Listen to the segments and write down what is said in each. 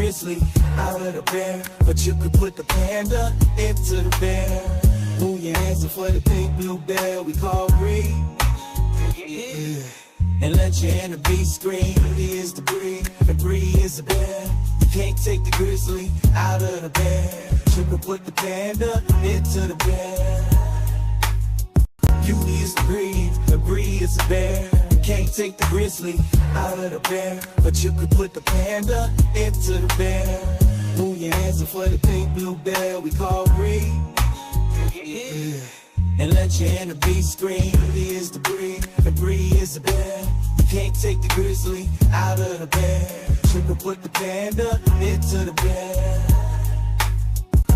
grizzly out of the bear, but you could put the panda into the bear. Move your hands in for the pink blue bear we call Bree. Yeah. And let your inner beast scream. Bree is the breed, and Bree is the bear. You can't take the grizzly out of the bear. You can put the panda into the bear. Beauty is the breed, the breed is the bear. You can't take the grizzly out of the bear, but you could put the panda into the bear. Move your hands in for the pink blue bear we call Bree. Yeah. And let your inner beast scream. Bree is the breed, and Bree is the bear. You can't take the grizzly out of the bear. You can put the panda into the bear.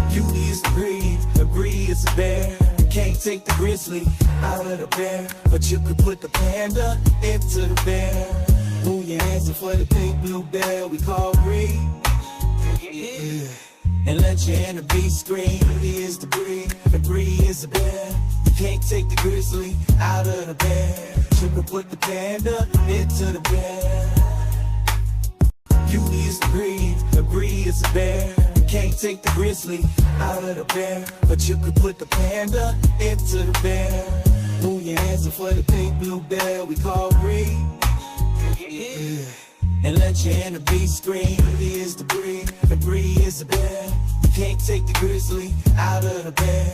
Beauty is the breed, the breed is the bear. You can't take the grizzly out of the bear, but you could put the panda into the bear. Move your hands in for the pink blue bear we call Bree. Yeah. And let your inner beast scream. Bree is the breed, and Bree is the bear. You can't take the grizzly out of the bear. You can put the panda into the bear. Beauty is the breed, the breed is the bear. You can't take the grizzly out of the bear, but you could put the panda into the bear. Move your hands in for the pink blue bear we call Bree. Yeah. And let your inner beast scream. Bree is the breed, and Bree is the bear. You can't take the grizzly out of the bear.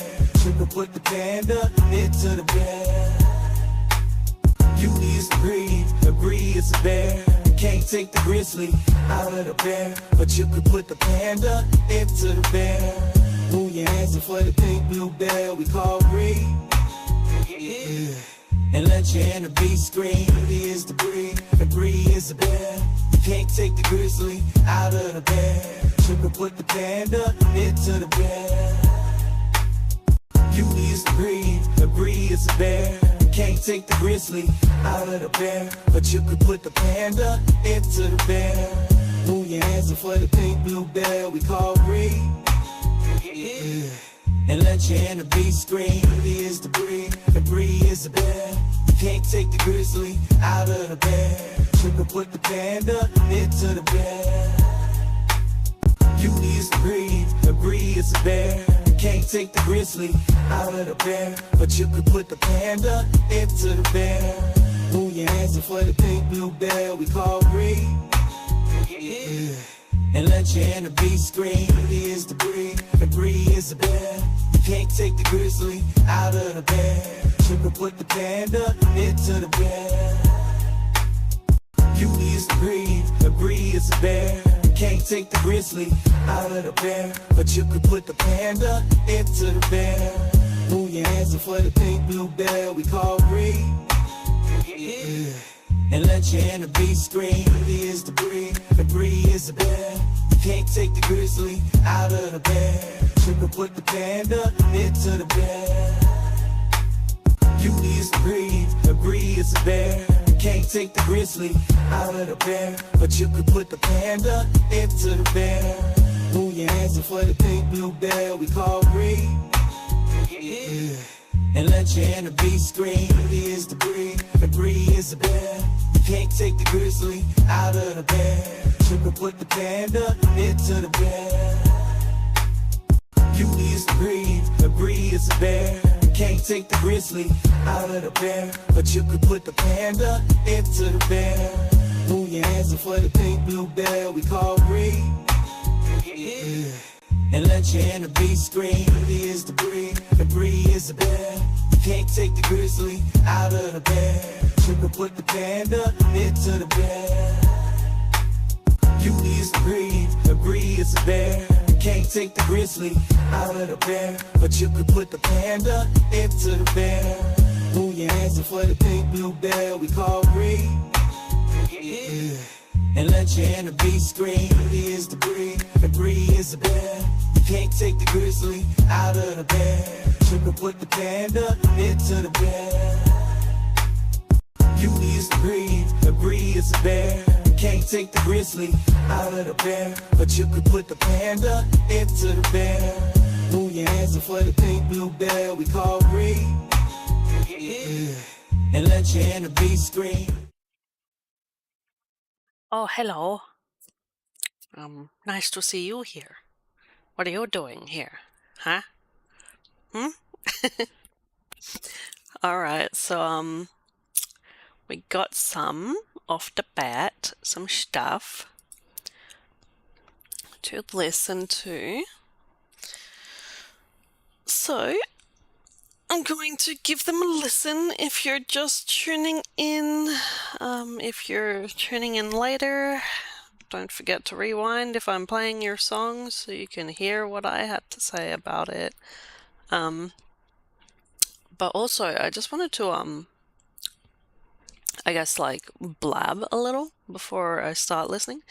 You can put the panda into the bear. Beauty is the breed, the breed is the bear. You can't take the grizzly out of the bear, but you could put the panda into the bear. Move your hands in for the pink blue bear we call Bree. Yeah. And let your inner beast scream. Bree is the breed, and Bree is the bear. You can't take the grizzly out of the bear. You can put the panda into the bear. Beauty is the breed, the breed is the bear. You can't take the grizzly out of the bear, but you could put the panda into the bear. Move your hands in for the pink blue bear we call Bree. Yeah. And let your inner beast scream. Bree is the breed, and Bree is the bear. You can't take the grizzly out of the bear. You can put the panda into the bear. Beauty is the breed, the breed is the bear. You can't take the grizzly out of the bear, but you could put the panda into the bear. Move your hands in for the pink blue bear we call Bree. Yeah. And let your inner beast scream. Bree is the breed, and Bree is the bear. You can't take the grizzly out of the bear. You can put the panda into the bear. Beauty is the breed, the breed is the bear. You can't take the grizzly out of the bear, but you could put the panda into the bear. Move your hands in for the pink blue bear we call Bree. Yeah. And let your inner beast scream. Bree is the breed, and Bree is the bear. You can't take the grizzly out of the bear. You can put the panda into the bear. Beauty is the breed, the breed is the bear. You can't take the grizzly out of the bear, but you could put the panda into the bear. Move your hands in for the pink blue bear we call Bree. Yeah. And let your inner beast scream. Bree is the breed, and Bree is the bear. You can't take the grizzly out of the bear. You can put the panda into the bear. Beauty is the breed, the breed is the bear. You can't take the grizzly out of the bear, but you could put the panda into the bear. Move your hands in for the pink blue bear we call Bree. Yeah. And let your inner beast scream. Bree is the breed, and Bree is the bear. You can't take the grizzly out of the bear. You can put the panda into the bear. Beauty is the breed, the breed is the bear. You can't take the grizzly out of the bear, but you could put the panda into the bear. Move your hands in for the pink blue bear we call Bree. Yeah. And let your inner beast scream. Bree is the breed, and Bree is the bear. You can't take the grizzly out of the bear. You can put the panda into the bear. Beauty is the breed, the breed is the bear. You can't take the grizzly out of the bear, but you could put the panda into the bear. Move your hands in for the pink blue bear we call Bree. Yeah. And let your inner beast scream. Oh, hello. Nice to see you here. What are you doing here? Huh? All right, so we got some off the bat, some stuff to listen to. So I'm going to give them a listen if you're just tuning in. If you're tuning in later, don't forget to rewind if I'm playing your song so you can hear what I had to say about it. But also, I just wanted to, I guess, like, blab a little before I start listening.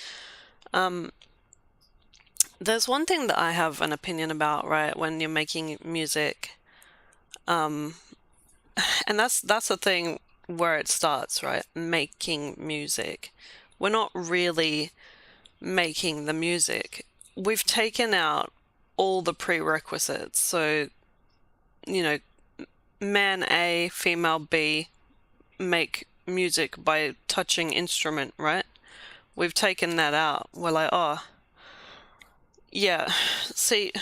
There's one thing that I have an opinion about, right, when you're making music. And that's the thing where it starts, right? Making music. We're not really making the music. We've taken out all the prerequisites. So, man A, female B make music by touching instrument, right? We've taken that out. We're like, oh, yeah, see,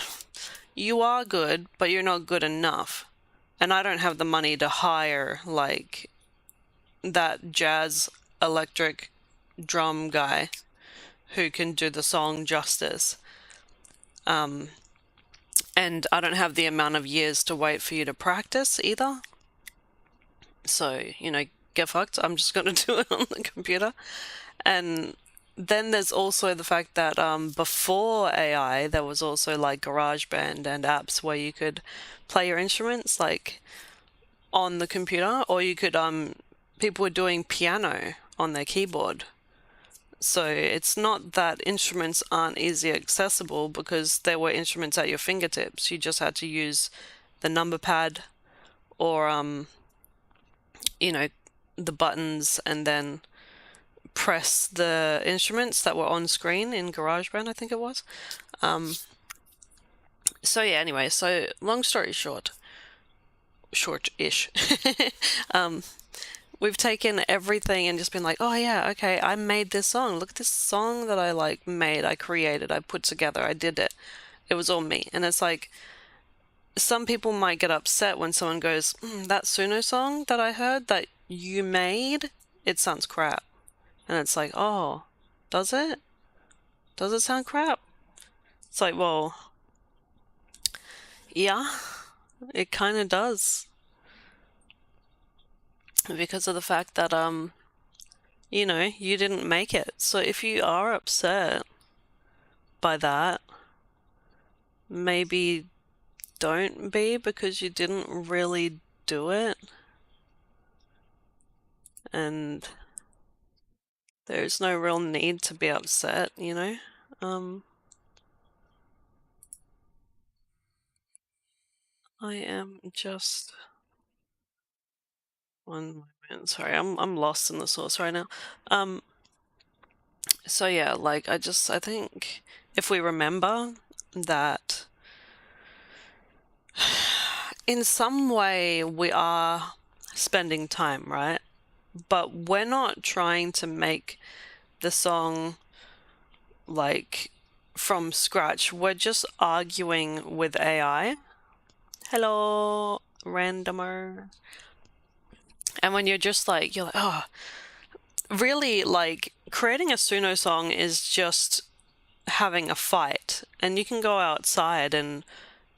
you are good, but you're not good enough. And I don't have the money to hire, like, that jazz electric drum guy who can do the song justice. And I don't have the amount of years to wait for you to practice either. So, get fucked. I'm just going to do it on the computer. And then there's also the fact that before AI, there was also like GarageBand and apps where you could play your instruments like on the computer, or you could, people were doing piano on their keyboard. So it's not that instruments aren't easily accessible because there were instruments at your fingertips. You just had to use the number pad or, the buttons and then press the instruments that were on screen in GarageBand, I think it was. So yeah, anyway, so long story short-ish. We've taken everything and just been like, oh yeah, okay, I made this song. Look at this song that I made, I created, I put together, I did it. It was all me. And it's like, some people might get upset when someone goes, that Suno song that I heard that you made, it sounds crap. And it's like, oh, does it? Does it sound crap? It's like, well, yeah, it kind of does. Because of the fact that, you didn't make it. So if you are upset by that, maybe don't be, because you didn't really do it. And there's no real need to be upset, I am just... One moment, sorry, I'm lost in the source right now. So yeah, like, I think if we remember that in some way we are spending time, right? But we're not trying to make the song like from scratch. We're just arguing with AI. Hello, randomer. And when you're like, oh, really, like, creating a Suno song is just having a fight. And you can go outside and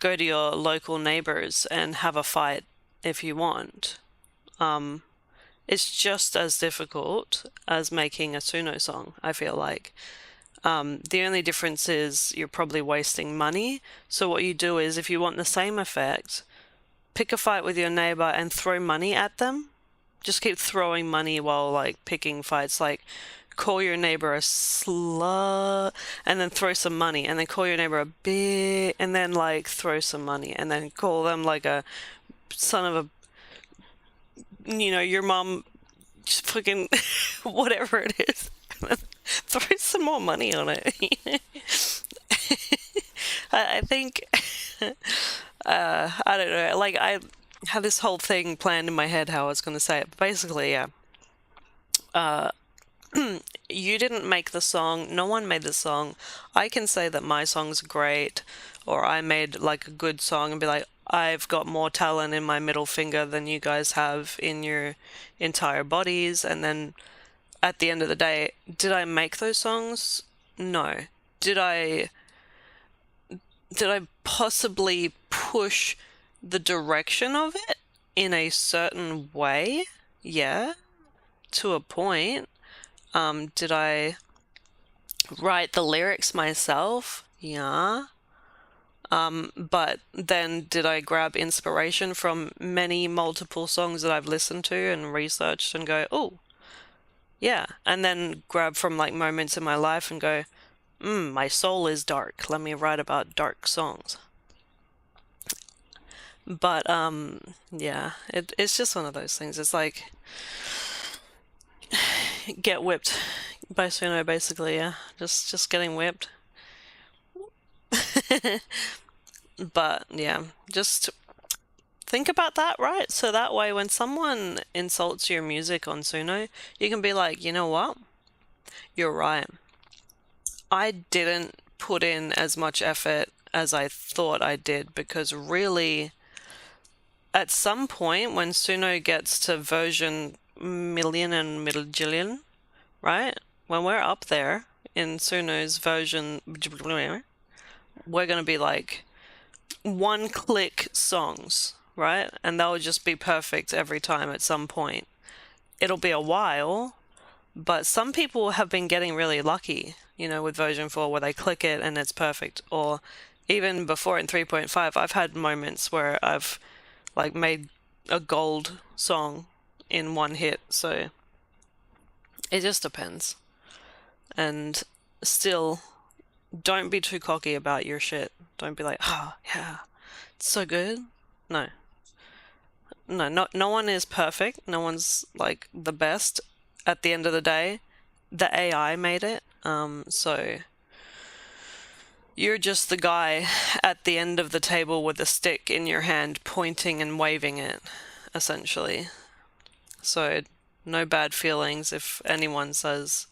go to your local neighbors and have a fight if you want. It's just as difficult as making a Suno song, I feel like. The only difference is you're probably wasting money. So what you do is, if you want the same effect, pick a fight with your neighbor and throw money at them. Just keep throwing money while, like, picking fights. Like, call your neighbor a slut, and then throw some money, and then call your neighbor a bitch, and then, like, throw some money, and then call them, like, a son of a, your mom, just fucking, whatever it is. Throw some more money on it. I think, I don't know, like, I had this whole thing planned in my head how I was going to say it. But basically, yeah. you didn't make the song, no one made the song. I can say that my song's great, or I made like a good song and be like, I've got more talent in my middle finger than you guys have in your entire bodies. And then at the end of the day, did I make those songs? No. Did I possibly push the direction of it in a certain way? Yeah, to a point. Did I write the lyrics myself? Yeah. But then did I grab inspiration from many multiple songs that I've listened to and researched and go, oh, yeah. And then grab from like moments in my life and go, my soul is dark. Let me write about dark songs. But yeah, it's just one of those things. It's like get whipped by Suno, basically. Yeah, just getting whipped. But yeah, just think about that, right? So that way, when someone insults your music on Suno, you can be like, you know what? You're right. I didn't put in as much effort as I thought I did, because really, at some point when Suno gets to version million and milljillion, right? When we're up there in Suno's version, we're going to be like one-click songs, right? And they'll just be perfect every time at some point. It'll be a while, but some people have been getting really lucky, with version 4 where they click it and it's perfect. Or even before in 3.5, I've had moments where I've like made a gold song in one hit. So it just depends. And still, don't be too cocky about your shit. Don't be like, oh, yeah, it's so good. No, no one is perfect. No one's like the best. At the end of the day, the AI made it. So you're just the guy at the end of the table with a stick in your hand, pointing and waving it, essentially. So no bad feelings if anyone says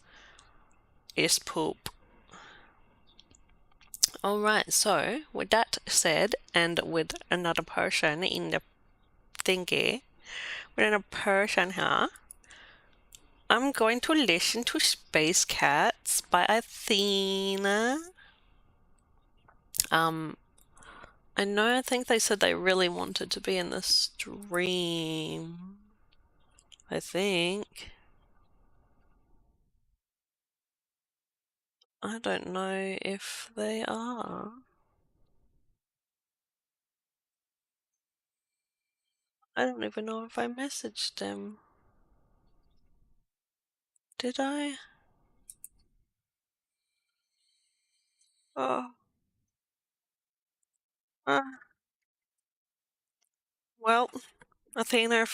it's poop. Alright, so with that said, and with another person in the thingy, with another person here, I'm going to listen to Space Cats by Athena. I think they said they really wanted to be in the stream. I think. I don't know if they are. I don't even know if I messaged them. Did I? Oh. Well, Athena,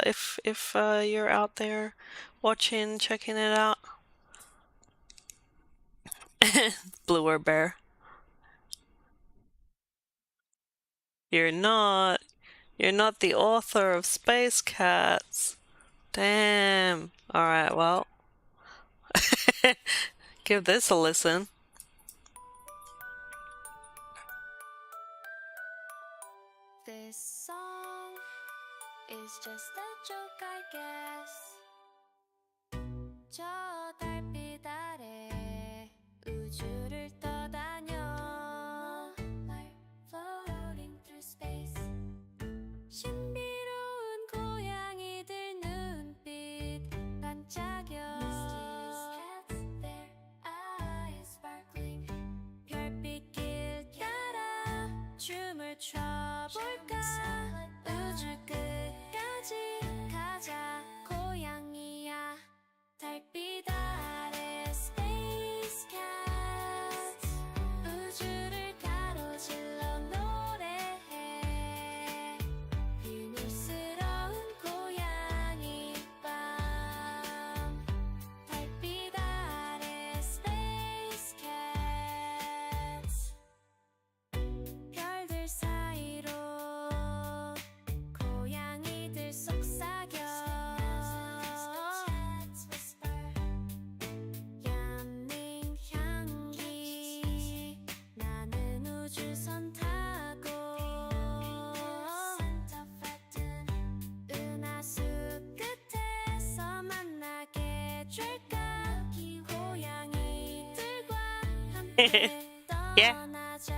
if you're out there watching, checking it out, Bluer Bear, you're not the author of Space Cats. Damn. All right, well, give this a listen. This song is just a joke, I guess. 저 달빛 아래 우주를 떠다녀 floating through space. 신비로운 고양이들 눈빛 반짝여. Mysterious cats, their eyes sparkling. 별빛길 따라 춤을 춰볼까. 우주 끝까지 가자. 고양이야. 달빛 아래 Space Cats. 우주를 가로질러 노래해. 비밀스러운 고양이 밤. 달빛 아래 Space Cats. 별들 사이로 Yeah. 떠나자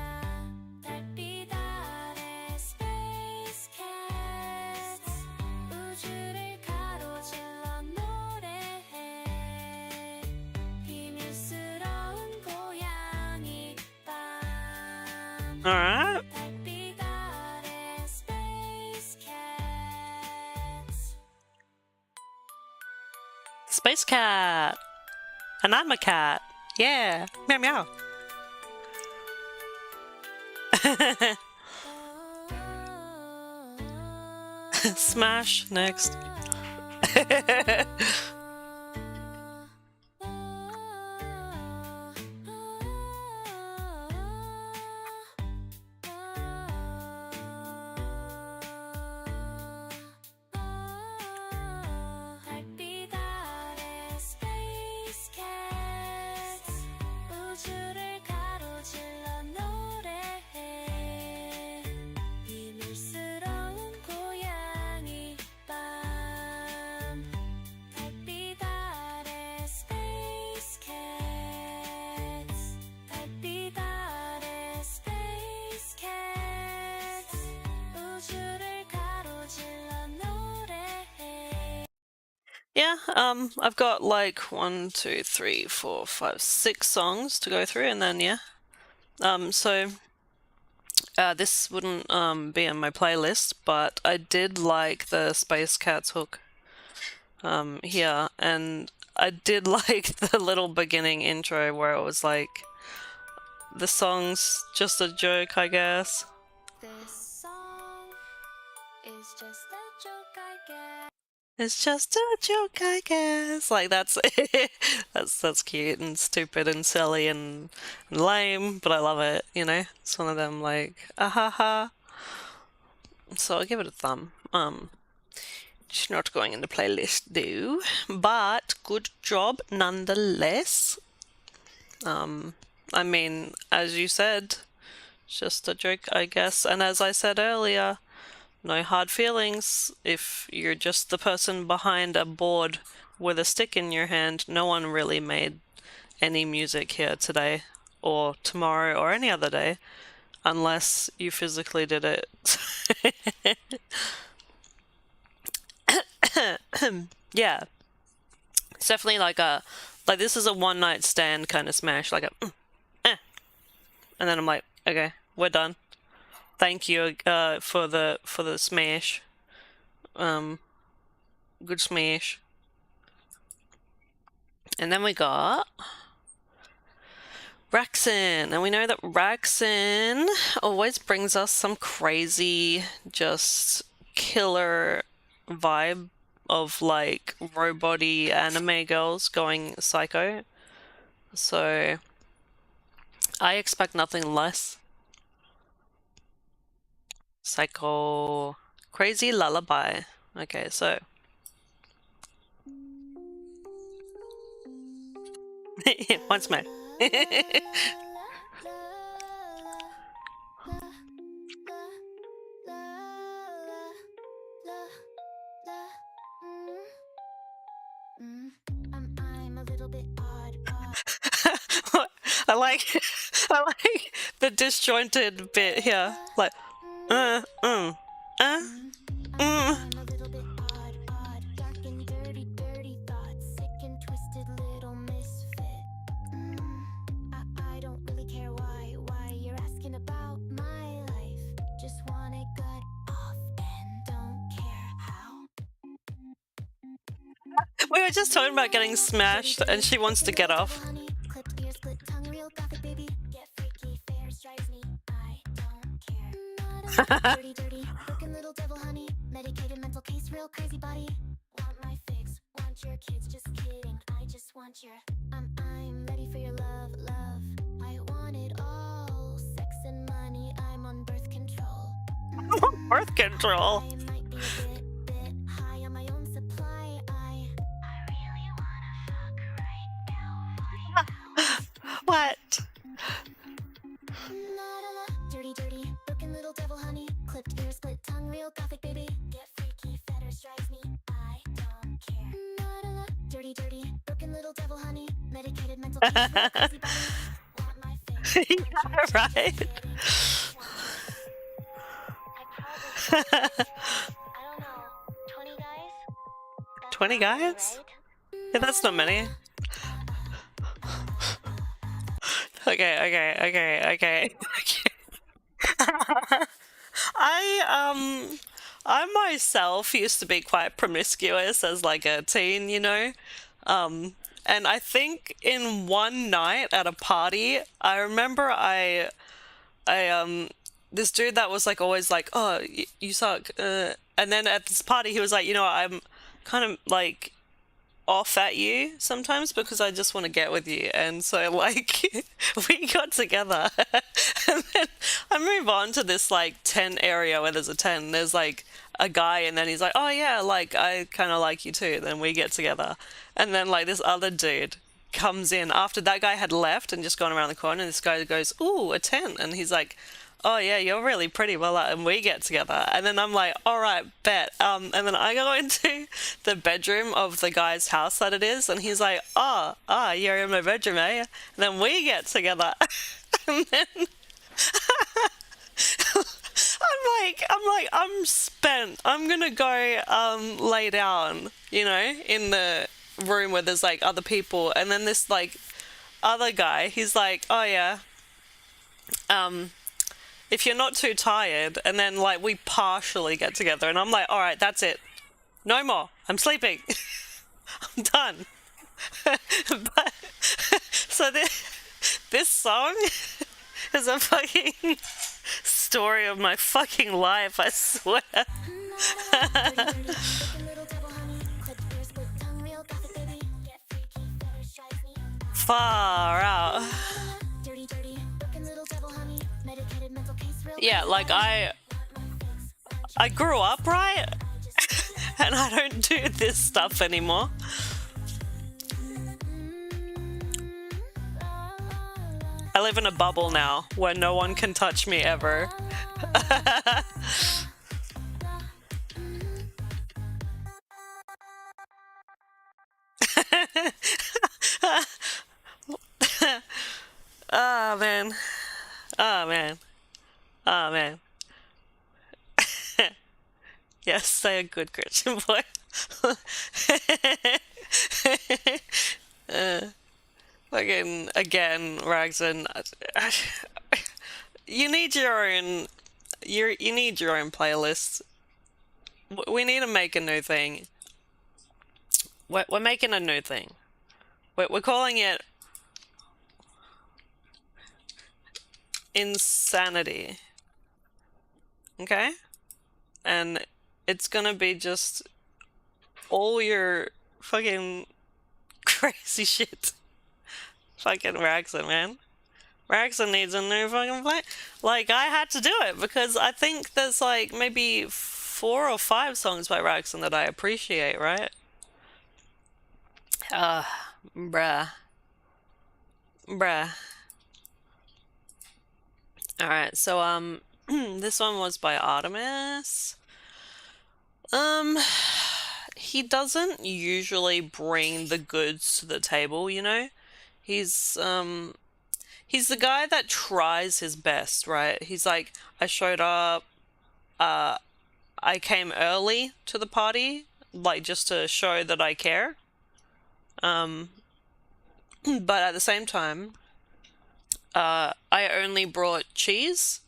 달빛 아래 Space Cats 우주를 가로질러 노래해 비밀스러운 고양이 밤 Alright. 달빛 아래 Space Cats Space cat. And I'm a cat. Yeah. Meow meow. Smash next. 달빛 아래 Space Cats 우주를 가로질러 노래해 비밀스러운 고양이 밤 달빛 아래 Space Cats 달빛 아래 Space Cats 우주를 가로질러 노래해 Yeah, I've got like 1, 2, 3, 4, 5, 6 songs to go through, and then yeah. So this wouldn't be on my playlist, but I did like the Space Cats hook here, and I did like the little beginning intro where it was like the song's just a joke, I guess. This song is just a joke, I guess. It's just a joke, I guess. Like that's that's cute and stupid and silly and lame, but I love it. You know, it's one of them like ah ha ha. So I'll give it a thumb. It's not going in the playlist though, but good job nonetheless. I mean, as you said, it's just a joke, I guess. And as I said earlier, no hard feelings. If you're just the person behind a board with a stick in your hand, no one really made any music here today or tomorrow or any other day unless you physically did it. Yeah. It's definitely like this is a one night stand kind of smash, like a and then I'm like, okay, we're done. Thank you for the smash. Good smash. And then we got Raxin, and we know that Raxin always brings us some crazy, just killer vibe of like robot-y anime girls going psycho. So I expect nothing less. Psycho crazy lullaby. Okay, so once more. I'm a little bit odd. I like the disjointed bit here. Like I'm a little bit odd. Dark and dirty thoughts. Sick and twisted little misfit. I don't really care why you're asking about my life. Just wanna get off and don't care how. we were just talking about getting smashed, and she wants to get off. Honey, clipped ears, split tongue, real gothic, baby. Get freaky, fairs drives me. I don't care. Not a dirty, broken little devil, honey. Medicated mental case, real crazy body. Want my fix, want your kids, just kidding. I just want your. I'm ready for your love. I want it all. Sex and money. I'm on birth control. Birth control. I might be a bit high on my own supply. I really wanna fuck right now. What? Dirty, broken little devil, honey. Clipped ears, split tongue, real gothic, baby. Get freaky, fetters drives me. I don't care. Dirty, broken little devil, honey. Medicated mental case, real crazy body. Want my Yeah, right? I don't know, 20 guys? That's 20 not many, guys? right? Yeah, that's not many. Okay. I I myself used to be quite promiscuous as like a teen, you know. And I think in one night at a party, I remember I this dude that was like always like, "Oh, you suck." And then at this party he was like, "You know, I'm kind of like off at you sometimes because I just want to get with you." And so like we got together and then I move on to this like tent area where there's a tent and there's like a guy and then he's like, "Oh yeah, like I kind of like you too." Then we get together and then like this other dude comes in after that guy had left and just gone around the corner and this guy goes, "Ooh, a tent." And he's like, "Oh yeah, you're really pretty." Well, and we get together, and then I'm like, "All right, bet." And then I go into the bedroom of the guy's house that it is, and he's like, "You're in my bedroom, eh?" And then we get together, and then I'm spent. I'm gonna go lay down, you know, in the room where there's like other people, and then this like other guy, he's like, "Oh yeah, if you're not too tired," and then like we partially get together and I'm like, "All right, that's it, no more, I'm sleeping." I'm done. But so this song is a fucking story of my fucking life, I swear. Far out. Yeah, like I grew up, right? And I don't do this stuff anymore. I live in a bubble now where no one can touch me ever. Oh man. Oh man. Oh man. Yes, say a good Christian boy. Fucking again, Ragson. You need your own. You need your own playlist. We need to make a new thing. We're making a new thing. We're calling it Insanity. Okay? And it's gonna be just all your fucking crazy shit. Fucking Ragson, man. Ragson needs a new fucking play. Like, I had to do it because I think there's like maybe 4 or 5 songs by Ragson that I appreciate, right? Bruh. Alright, so this one was by Artemis. He doesn't usually bring the goods to the table, you know? He's the guy that tries his best, right? He's like, I showed up, I came early to the party, like just to show that I care. But at the same time, I only brought cheese,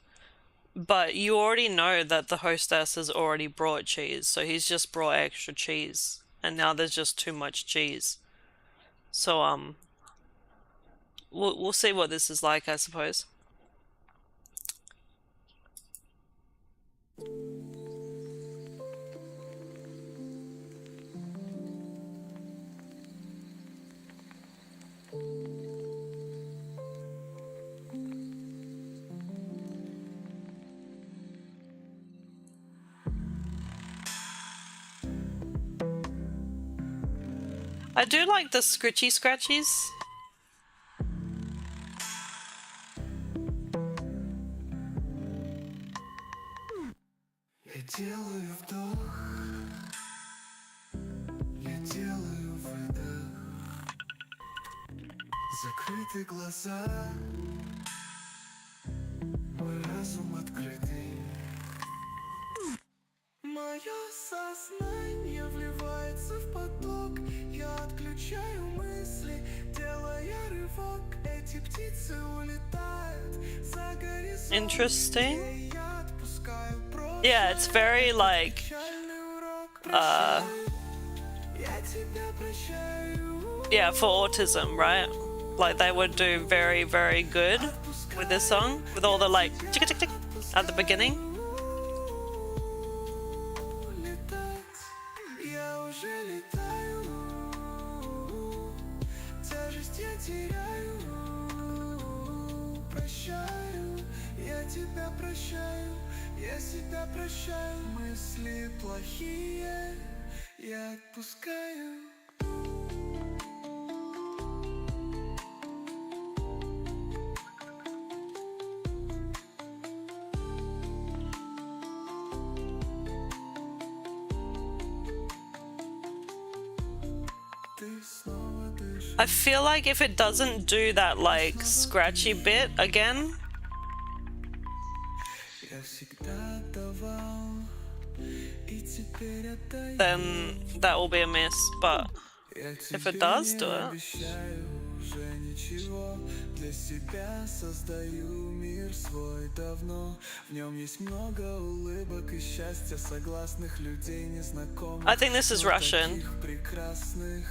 but you already know that the hostess has already brought cheese, so he's just brought extra cheese, and now there's just too much cheese. So, we'll see what this is like, I suppose. I do like the scritchy scratchies. Я делаю вдох, я делаю выдох. Закрыты глаза, прощаю мысли, делая рывок, эти птицы улетают за горизонт. Interesting. И я отпускаю прочь. Yeah, it's very like Печальный урок. Прощаю, я тебя прощаю. yeah, for autism, right? Like they would do very, very good with this song, with all the like tick tick tick at the beginning. Летать, я уже летаю. Тяжесть я теряю. Прощаю, я тебя прощаю. Я себя прощаю. Мысли плохие я отпускаю. I feel like if it doesn't do that like scratchy bit again, then that will be a miss. But if it does do it, Для себя создаю мир свой давно. В нем есть много улыбок и счастья согласных людей незнакомых. I think this is Russian. Таких прекрасных,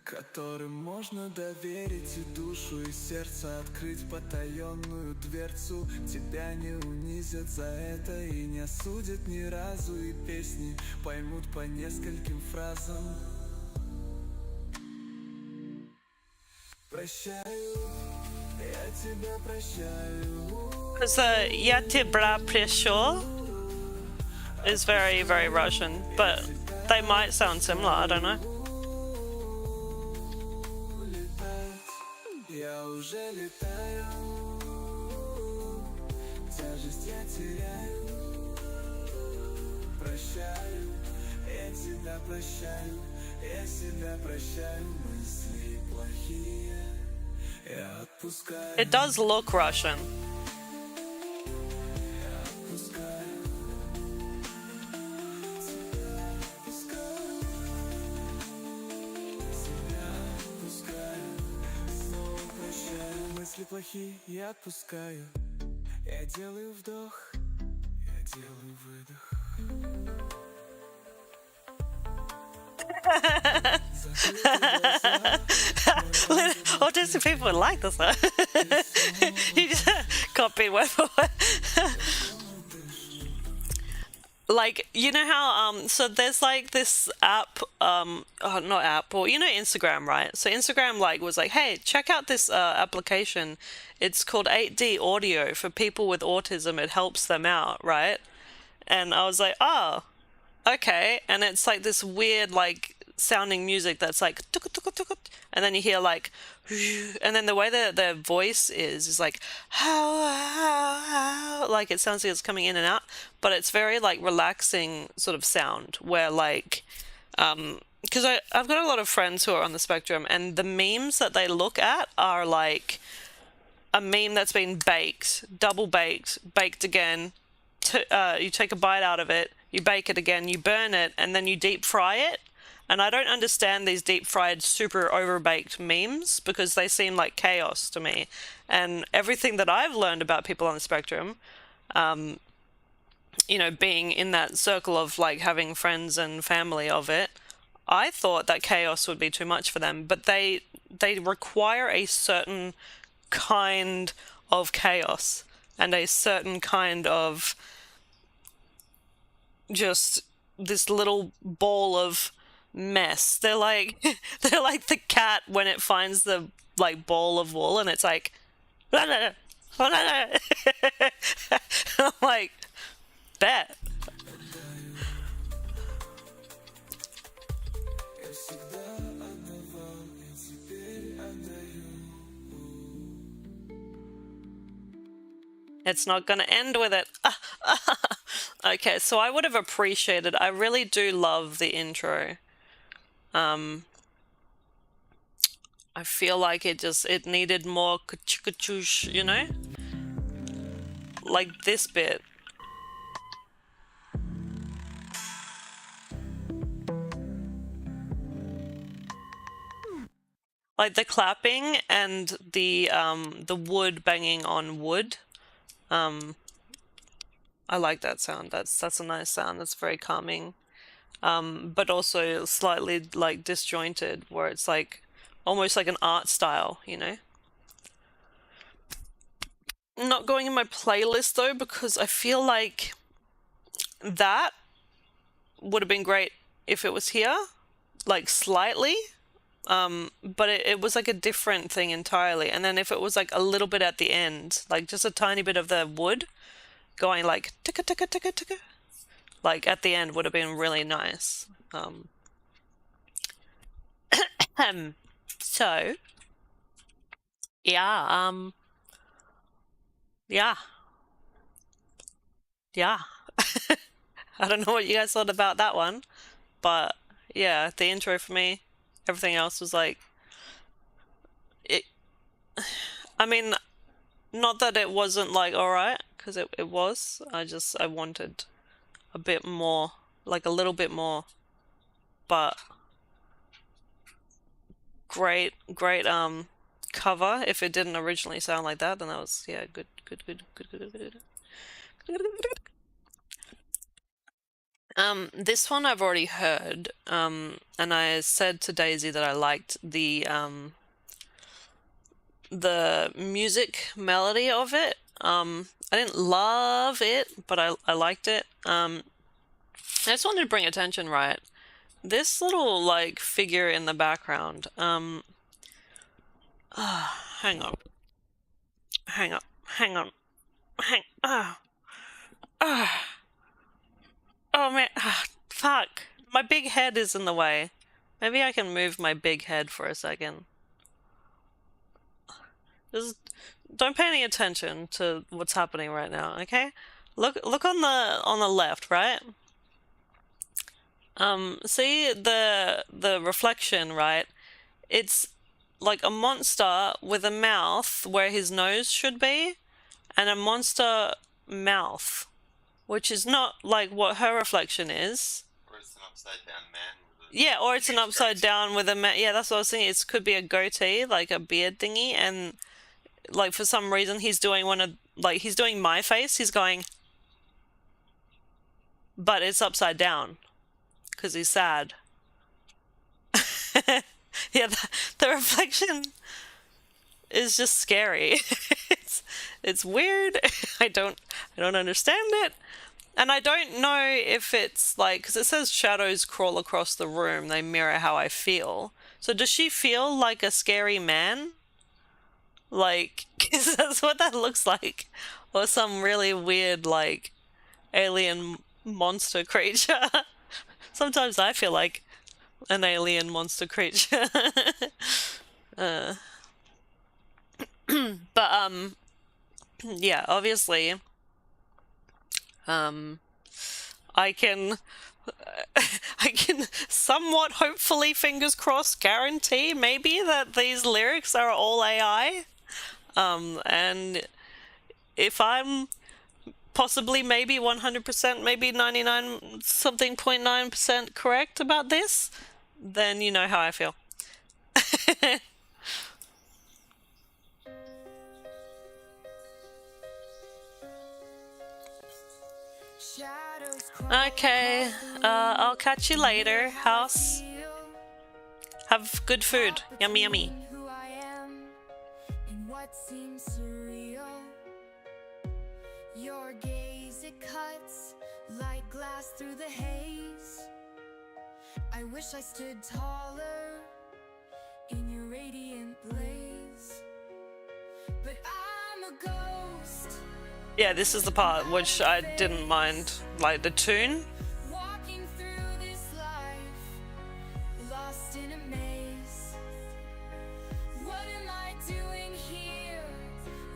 которым можно доверить и душу, и сердце открыть потаенную дверцу. Тебя не унизят за это и не осудят ни разу, и песни поймут по нескольким фразам. Прощаю, я тебя прощаю. because the "Я тебя прощаю" is very, very Russian, but they might sound similar. I don't know. Я уже летаю. Тяжесть я теряю. Прощаю, я тебя прощаю. Я себя прощаю. Мысли плохие я отпускаю. It does look Russian. Мысли плохие я отпускаю. Я делаю вдох, я делаю выдох. Autistic people would like this, though. You just copy word for word. Like, you know how so there's like this app, not app, or you know Instagram, right? So Instagram like was like, hey, check out this application. It's called 8D Audio for people with autism. It helps them out, right? And I was like, oh, okay. And it's like this weird like sounding music that's like tuk, tuk, tuk, tuk, and then you hear like and then the way their voice is like how, like it sounds like it's coming in and out, but it's very like relaxing sort of sound where like because I've got a lot of friends who are on the spectrum, and the memes that they look at are like a meme that's been baked, double baked, baked again. You take a bite out of it, you bake it again, you burn it, and then you deep fry it. And I don't understand these deep fried, super overbaked memes because they seem like chaos to me. And everything that I've learned about people on the spectrum, you know, being in that circle of like having friends and family of it, I thought that chaos would be too much for them. But they require a certain kind of chaos and a certain kind of just this little ball of mess. They're like the cat when it finds the like ball of wool and it's like I'm like, bet. It's not gonna end with it. Okay, so I would have appreciated, I really do love the intro. I feel like it needed more ka-choo, you know? Like this bit. like the clapping and the wood banging on wood. I like that sound. That's a nice sound. That's very calming. But also slightly like disjointed, where it's like almost like an art style, you know? Not going in my playlist though, because I feel like that would have been great if it was here, like slightly. But it was like a different thing entirely. And then if it was like a little bit at the end, like just a tiny bit of the wood going like ticka ticka ticka ticka, like at the end would have been really nice. So yeah, yeah, yeah. I don't know what you guys thought about that one, but yeah, the intro for me, everything else was like it. I mean, not that it wasn't like alright, because it was. I wanted a bit more, like a little bit more, but great cover. If it didn't originally sound like that, then that was, yeah, good. This one I've already heard, and I said to Daisy that I liked the music melody of it. I didn't love it, but I liked it. I just wanted to bring attention, right? This little like figure in the background. Hang on. Oh man, fuck. My big head is in the way. Maybe I can move my big head for a second. Just don't pay any attention to what's happening right now, okay? Look on the left, right? See the reflection, right? It's like a monster with a mouth where his nose should be, and a monster mouth, which is not like what her reflection is. Or it's an upside down man with a Yeah, or it's an huge upside goatee. down with a yeah, that's what I was thinking. It could be a goatee, like a beard thingy, and like for some reason he's doing he's doing my face. He's going, but it's upside down because he's sad. Yeah, the reflection is just scary. It's weird. I don't understand it. And I don't know if it's like, because it says shadows crawl across the room, they mirror how I feel. So does she feel like a scary man? Like, 'cause that's what that looks like. Or some really weird, like, alien monster creature. Sometimes I feel like an alien monster creature. But, yeah, obviously, I can somewhat, hopefully, fingers crossed, guarantee maybe that these lyrics are all AI. And if I'm possibly maybe 100%, maybe 99 something 0.9% correct about this, then you know how I feel. Okay, I'll catch you later, house. Have good food. Yummy, yummy. Who I am and what seems surreal. Your gaze, it cuts like glass through the haze. I wish I stood taller in your radiant blaze, but I'm a ghost Yeah, this is the part which I didn't mind, like the tune. walking through this life, lost in a maze. What am I doing here?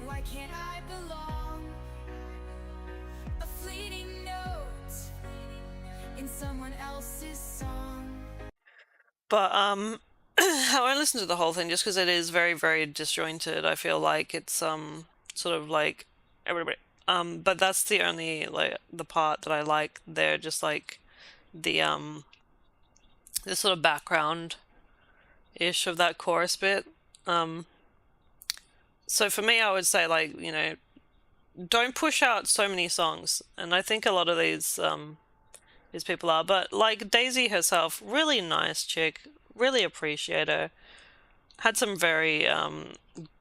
Why can't I belong? A fleeting note in someone else's song. But I won't listen to the whole thing just because it is very, very disjointed. I feel like it's sort of like everybody. But that's the only like the part that I like there, just like the sort of background ish of that chorus bit. So for me, I would say, like, you know, don't push out so many songs, and I think a lot of these people are, but like Daisy herself, really nice chick, really appreciate her, had some very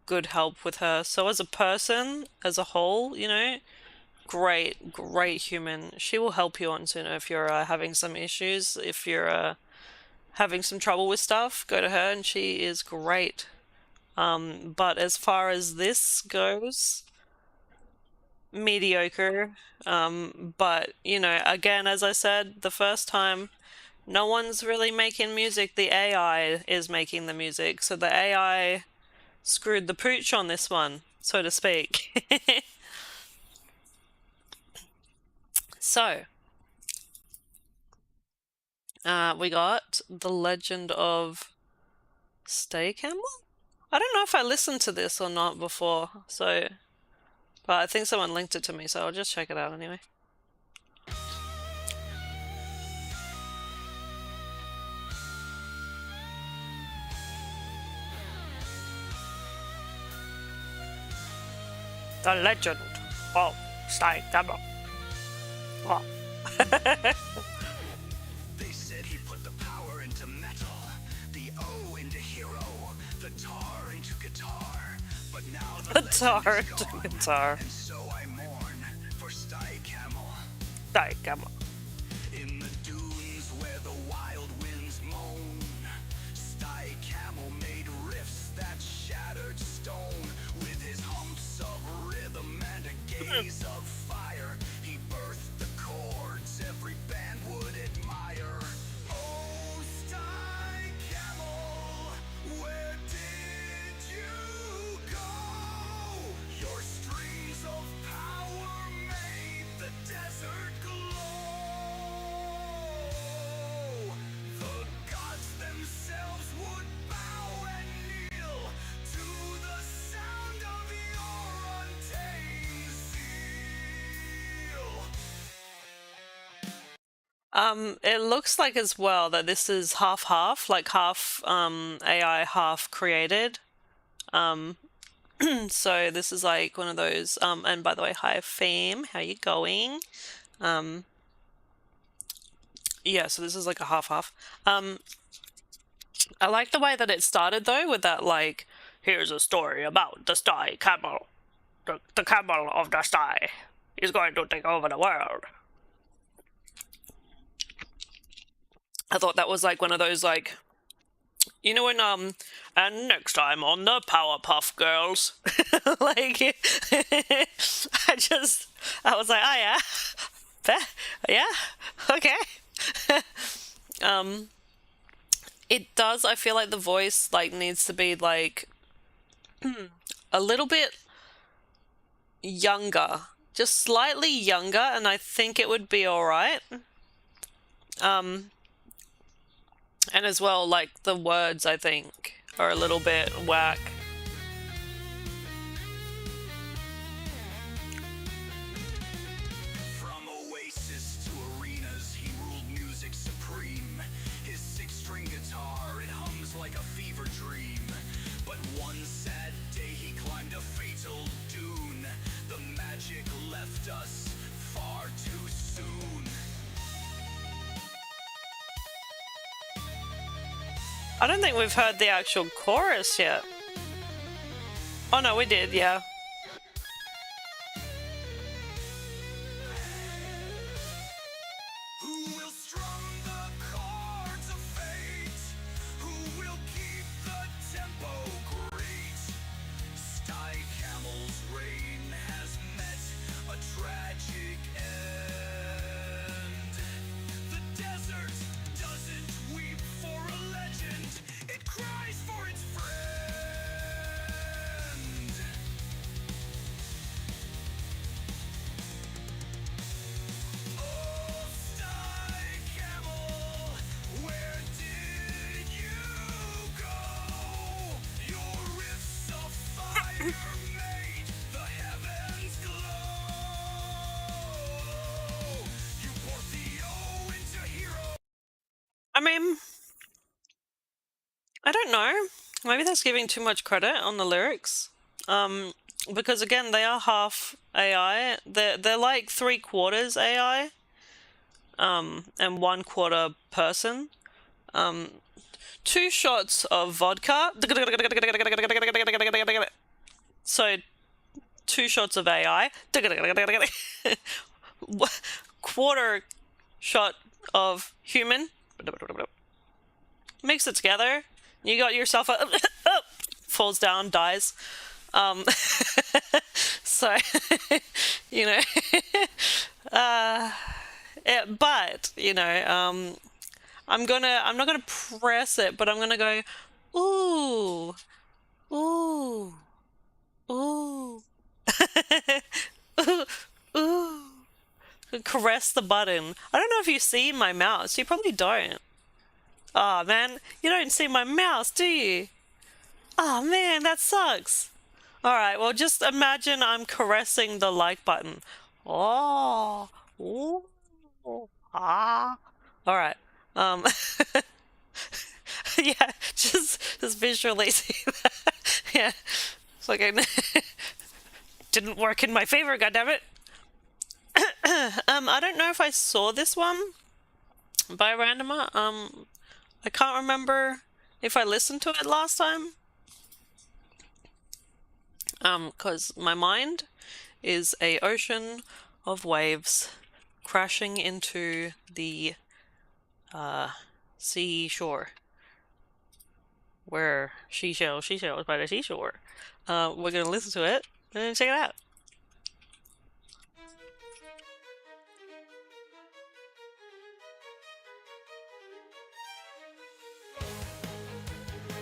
good help with her. So as a person, as a whole, you know, great human. She will help you on sooner if you're having some issues, if you're having some trouble with stuff, go to her and she is great. But as far as this goes, mediocre. But you know, again, as I said the first time, no one's really making music. The AI is making the music. So the AI screwed the pooch on this one, so to speak. So, we got The Legend of Stay Camel? I don't know if I listened to this or not before, so... But I think someone linked it to me, so I'll just check it out anyway. The Legend of Stay Camel. Oh. They said he put the power into metal, the O into hero, the tar into guitar. But now the Guitar legend is into gone, guitar. and so I mourn for Stay Camel. Stay Camel. In the dunes where the wild winds moan, Stay Camel made riffs that shattered stone. With his humps of rhythm and a gaze of fire, he birthed the chords every band would admire. Oh, Stay Camel, where did you go? Your strings of power made the desert glow. The gods themselves would bow and kneel to the sound of your untamed zeal. It looks like as well that this is half, like half AI, half created. So this is like one of those, and by the way, hi Fame, how you going? Yeah, so this is like a half. I like the way that it started though, with that like, here's a story about the Stay Camel. The camel of the sky is going to take over the world. I thought that was like one of those, like, you know, when and next time on the Powerpuff Girls, like, I was like, oh yeah, yeah, okay. It does. I feel like the voice like needs to be like a little bit younger, just slightly younger, and I think it would be all right. And as well, like, the words, I think, are a little bit whack. From oasis to arenas, he ruled music supreme. His six-string guitar, it hums like a fever dream. But one sad day he climbed a fatal dune. The magic left us far too soon. I don't think we've heard the actual chorus yet. Oh no, we did, yeah. Who will strum the chords of fate? Who will keep the tempo great? Stay Camel's reign has met a tragic end. The desert doesn't weep for a legend, it cries for its friend. Oh, Stay Camel, where did you go? Your riffs of fire made the heavens glow. You poured the O into hero. I mean, I don't know. Maybe that's giving too much credit on the lyrics. Because again, they are half AI. They're like 3/4 AI. And 1/4 person. 2 shots of vodka. So 2 shots of AI. Quarter shot of human. Mix it together. You got yourself a falls down, dies. So you know, but you know, I'm not gonna press it, but I'm gonna go, ooh, ooh, ooh, ooh, ooh. Caress the button. I don't know if you see my mouse. You probably don't. Oh man, you don't see my mouse, do you? Oh man, that sucks. Alright, well just imagine I'm caressing the like button. Oh, ooh, ah. Alright, yeah, just visually see that. Yeah, it's like I didn't work in my favor, goddammit. I don't know if I saw this one by Randomer. I can't remember if I listened to it last time. Because my mind is a ocean of waves crashing into the seashore. Where seashells by the seashore. We're gonna listen to it and check it out.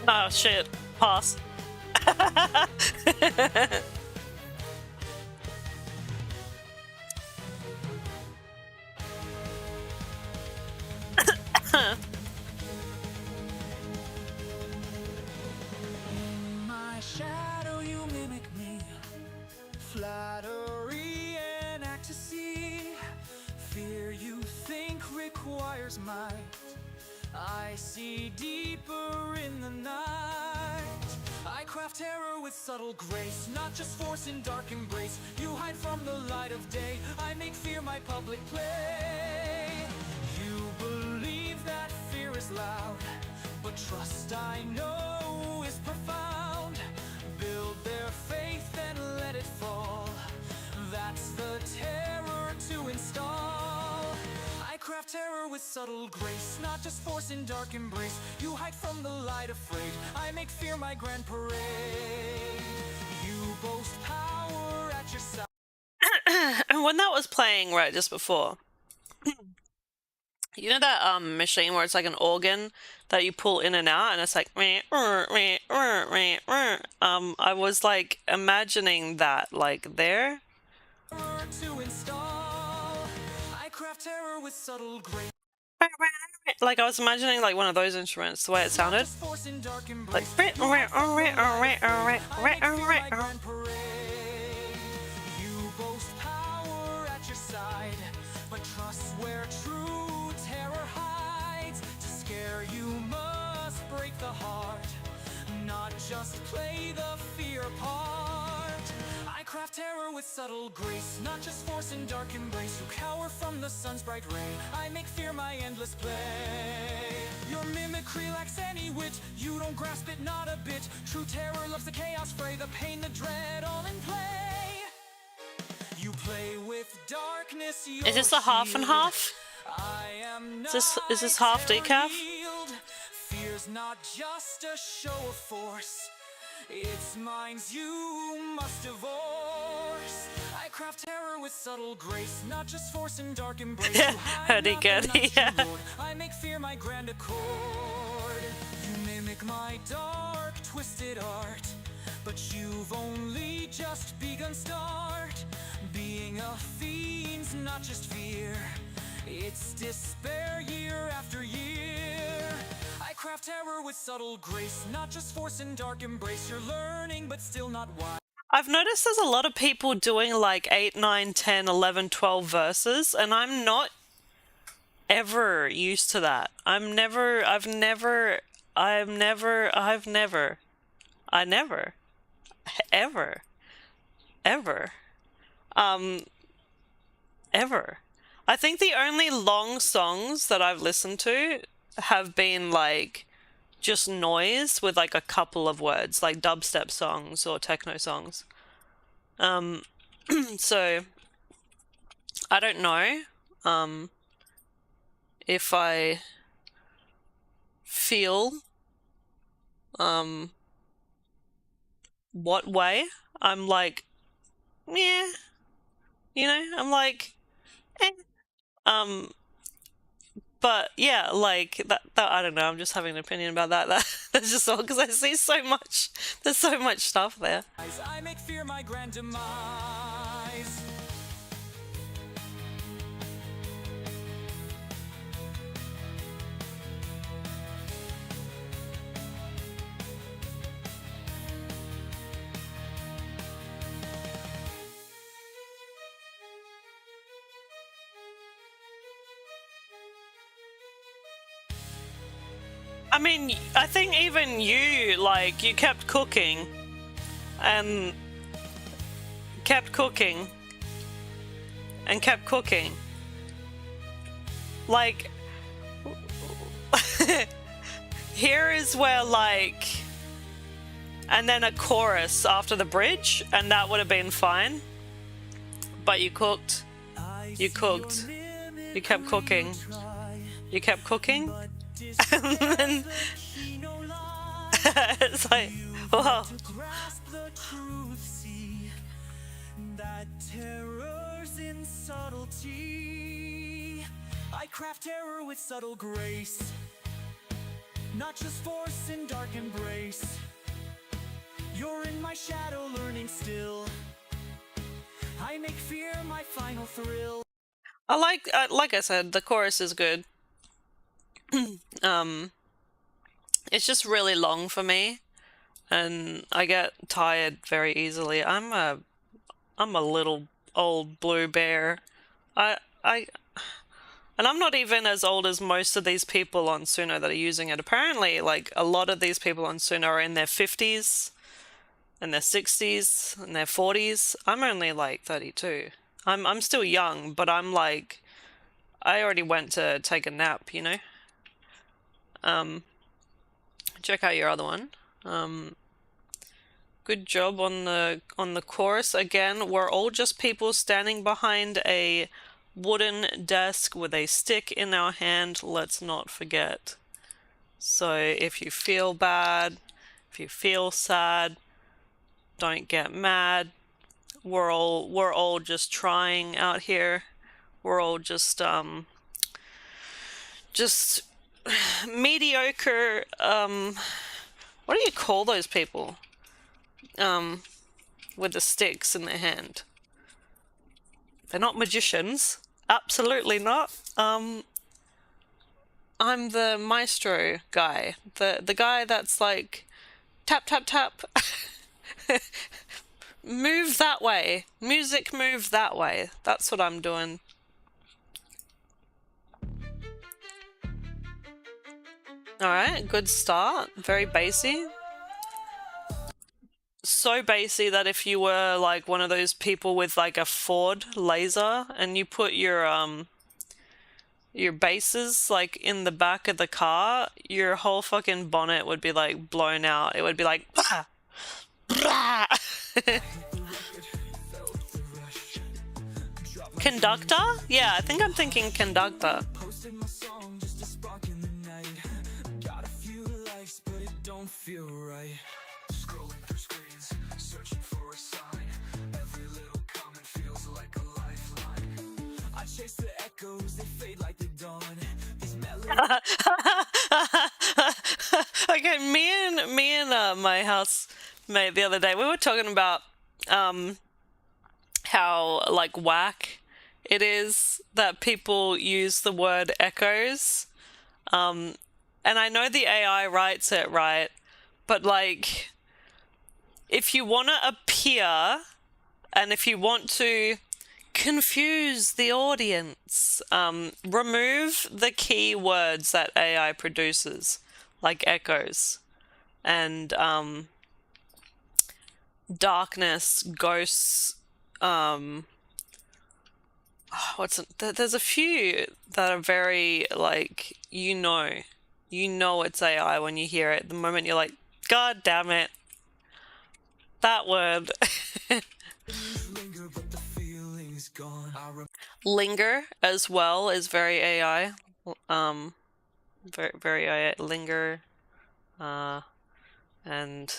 Oh shit, pass. My shadow, you mimic me. Flattery and ecstasy. Fear you think requires might. I see deeper in the night. I craft terror with subtle grace, not just force in dark embrace. You hide from the light of day. I make fear my public play. You believe that fear is loud, but trust I know is profound. Build their faith and let it fall. That's the terror to install. I craft terror with subtle grace, not just force in dark embrace. You hide from the light afraid. I make fear my grand parade. You boast power at your side. And when that was playing right just before, you know that machine where it's like an organ that you pull in and out and it's like I was like imagining that like there. To install. I craft terror with subtle grace. Like I was imagining like one of those instruments, the way it sounded. Like you boast power at your side, but trust where true terror hides. To scare you must break the heart, not just play the fear part. I craft terror with subtle grace, not just force in dark embrace. You cower from the sun's bright ray. I make fear my endless play. Your mimicry lacks any wit. You don't grasp it, not a bit. True terror loves the chaos fray, the pain, the dread, all in play. You play with darkness. is this a half and half? Is this half decaf? Fear's not just a show of force. It's minds you must divorce. I craft terror with subtle grace, not just force and dark embrace. Howdy, goody, yeah. I make fear my grand accord. You mimic my dark, twisted art, but you've only just begun start. Being a fiend's not just fear, it's despair year after year. I craft terror with subtle grace, not just force and dark embrace. You're learning but still not wise. I've noticed there's a lot of people doing like 8, 9, 10, 11, 12 verses, and I'm not ever used to that. I've never I never, ever, ever, ever. I think the only long songs that I've listened to have been like just noise with like a couple of words, like dubstep songs or techno songs. So I don't know if I feel what way. I'm like, yeah, you know, I'm like, eh. But yeah, like that I don't know, I'm just having an opinion about that. That's just all because I see so much, there's so much stuff there. I make fear my grand demise. I mean, I think even you, like, you kept cooking and kept cooking and kept cooking. Like, here is where, like, and then a chorus after the bridge, and that would have been fine. But you cooked, you cooked, you kept cooking, you kept cooking. And then it's like, wow. That terror's in subtlety. I craft terror with subtle grace, not just force and dark embrace. You're in my shadow learning still. I make fear my final thrill. I like I said, the chorus is good. It's just really long for me, and I get tired very easily. I'm a little old blue bear. And I'm not even as old as most of these people on Suno that are using it. Apparently, like, a lot of these people on Suno are in their 50s and their 60s and their 40s. I'm only like 32. I'm still young, but I'm like, I already went to take a nap, you know? Check out your other one. Good job on the chorus. Again, we're all just people standing behind a wooden desk with a stick in our hand. Let's not forget. So if you feel bad, if you feel sad, don't get mad. We're all just trying out here. We're all just mediocre, what do you call those people? With the sticks in their hand. They're not magicians. Absolutely not. I'm the maestro guy. The guy that's like, tap, tap, tap. Move that way. Music, move that way. That's what I'm doing. Alright, good start. Very bassy. So bassy that if you were like one of those people with like a Ford laser and you put your basses like in the back of the car, your whole fucking bonnet would be like blown out. It would be like bah! Bah! Conductor? Yeah, I think I'm thinking conductor. Feel right. Scrolling through screens, searching for a sign. Every little comment feels like a lifeline. I chase the echoes, they fade like the dawn. These melodies. Okay, me and my housemate the other day, we were talking about how like whack it is that people use the word echoes. And I know the AI writes it right, but like, if you want to appear and if you want to confuse the audience, remove the key words that AI produces, like echoes. And darkness, ghosts, there's a few that are very like, you know it's AI when you hear it. The moment you're like, God damn it, that word. Linger, but the feeling's gone. Linger as well is very AI. Very AI. Linger, and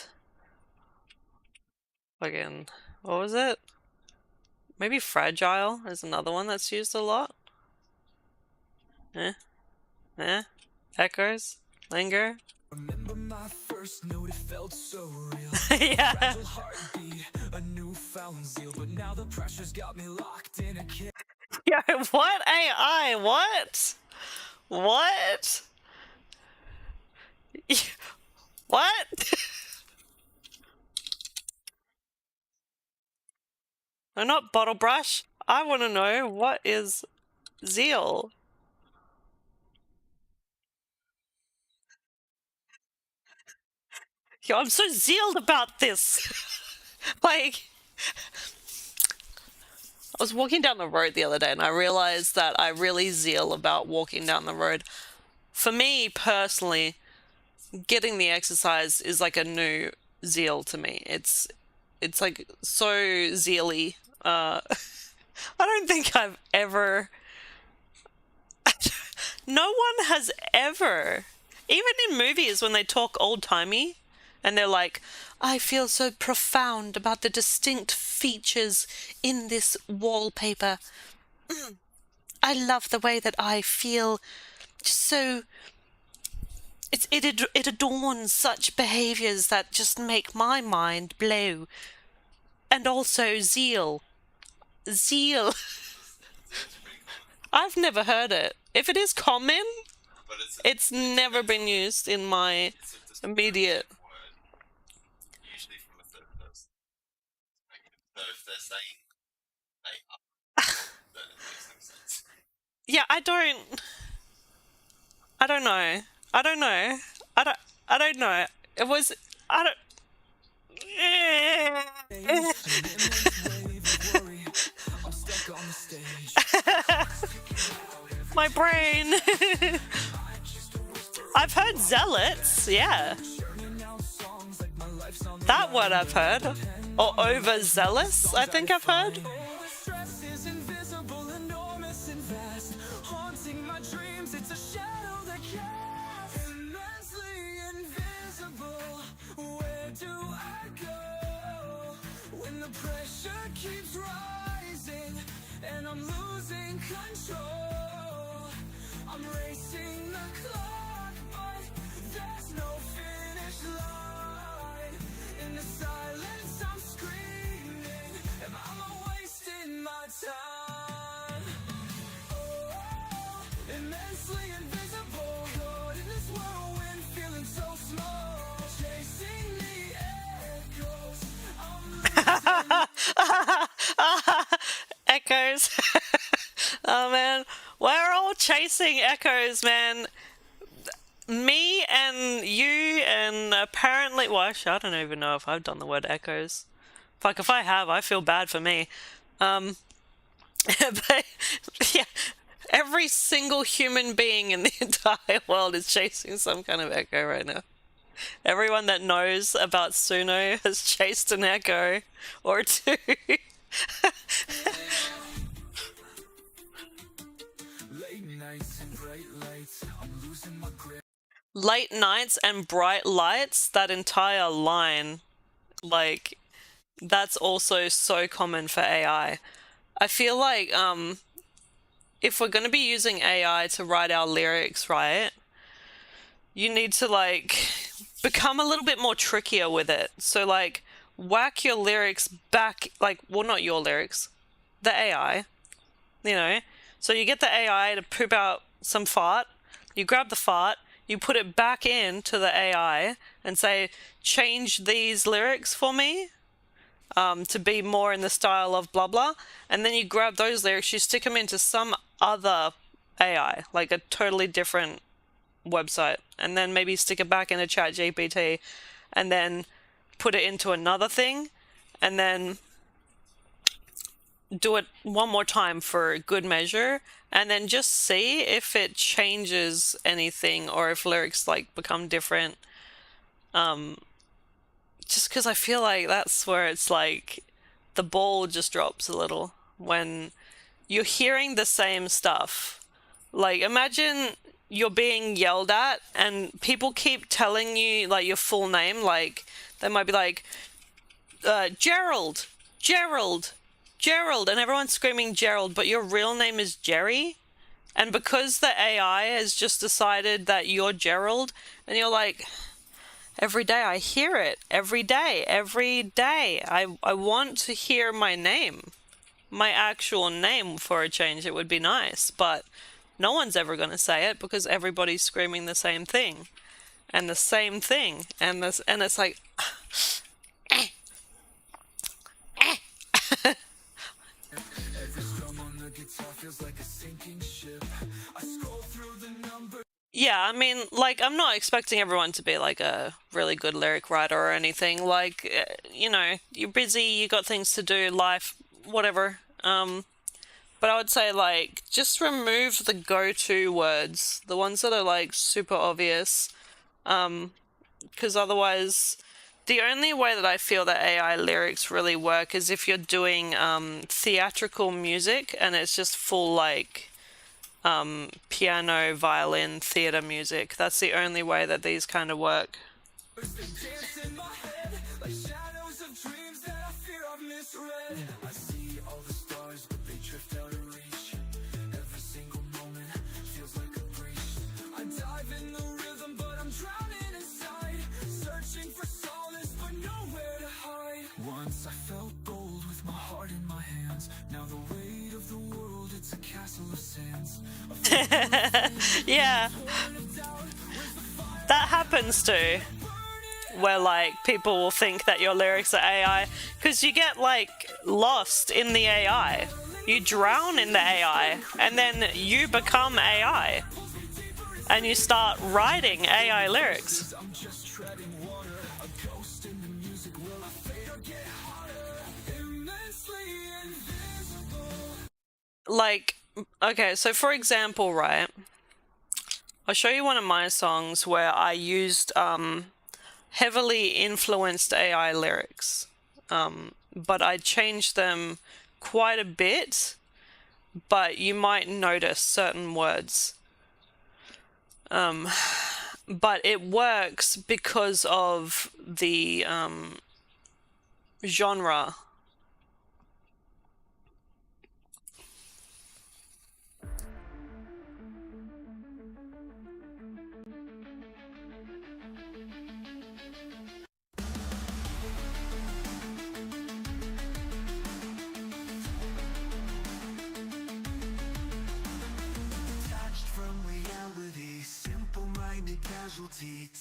again, what was it? Maybe fragile is another one that's used a lot. Echoes, linger. Remember my first note, it felt so real. Yeah. Fragile heartbeat, a newfound zeal, but now the pressure's got me locked in a kiss. Yo, what AI? What? What? What? No, not bottle brush. I want to know, what is zeal? Yo, I'm so zealed about this. Like, I was walking down the road the other day and I realized that I really zeal about walking down the road. For me personally, getting the exercise is like a new zeal to me. It's like so zeally. I don't think I've ever. No one has ever, even in movies when they talk old-timey and they're like, I feel so profound about the distinct features in this wallpaper. I love the way that I feel just so. It adorns such behaviors that just make my mind blow. And also zeal. Zeal. I've never heard it. If it is common, But it's never been used in my it's immediate. word, usually from a third person. So if they're saying they are, then it makes no sense. Yeah, I don't know. I don't know. It was. I don't. I'm stuck on the stage. My brain. I've heard zealots, yeah. That word I've heard. Or overzealous, I think I've heard. Stress is invisible, enormous and vast, haunting my dreams. It's a shadow that casts, immensely invisible. Where do I go when the pressure keeps rising and I'm losing control? I'm racing the clock, but there's no finish line. In the silence, I'm screaming, am I wasting my time? Oh, immensely invisible, caught in this whirlwind, feeling so small, chasing the echoes. Echoes. Oh man, we're all chasing echoes, man. Me and you and apparently, well, actually, I don't even know if I've done the word echoes. Fuck, if I have, I feel bad for me. But yeah, every single human being in the entire world is chasing some kind of echo right now. Everyone that knows about Suno has chased an echo or two. Late nights and bright lights, I'm losing my grip. Late nights and bright lights, that entire line, like, that's also so common for AI. I feel like if we're going to be using AI to write our lyrics, right, you need to like become a little bit more trickier with it. So like whack your lyrics back, like, well, not your lyrics, the AI, you know. So you get the AI to poop out some fart, you grab the fart, you put it back into the AI and say, change these lyrics for me to be more in the style of blah blah, and then you grab those lyrics, you stick them into some other AI, like a totally different website, and then maybe stick it back into ChatGPT and then put it into another thing, and then do it one more time for good measure, and then just see if it changes anything or if lyrics like become different. Just because I feel like that's where it's like the ball just drops a little when you're hearing the same stuff. Like, imagine you're being yelled at and people keep telling you like your full name. Like, they might be like, Gerald, Gerald, Gerald, and everyone's screaming Gerald, but your real name is Jerry. And because the AI has just decided that you're Gerald, and you're like, every day I hear it, every day. I want to hear my name, my actual name for a change. It would be nice, but no one's ever going to say it because everybody's screaming the same thing and the same thing. And it's like, yeah, I mean, like, I'm not expecting everyone to be like a really good lyric writer or anything. Like, you know, you're busy, you got things to do, life, whatever. But I would say, like, just remove the go-to words, the ones that are like super obvious, because otherwise, the only way that I feel that AI lyrics really work is if you're doing theatrical music and it's just full like piano, violin, theater music. That's the only way that these kind of work. Once I felt gold with my heart in my hands. Now the weight of the world, it's a castle of sands. Yeah, that happens too, where like people will think that your lyrics are AI because you get like lost in the AI, you drown in the AI, and then you become AI and you start writing AI lyrics. Like, okay, so for example, right, I'll show you one of my songs where I used heavily influenced AI lyrics, but I changed them quite a bit, but you might notice certain words. But it works because of the genre.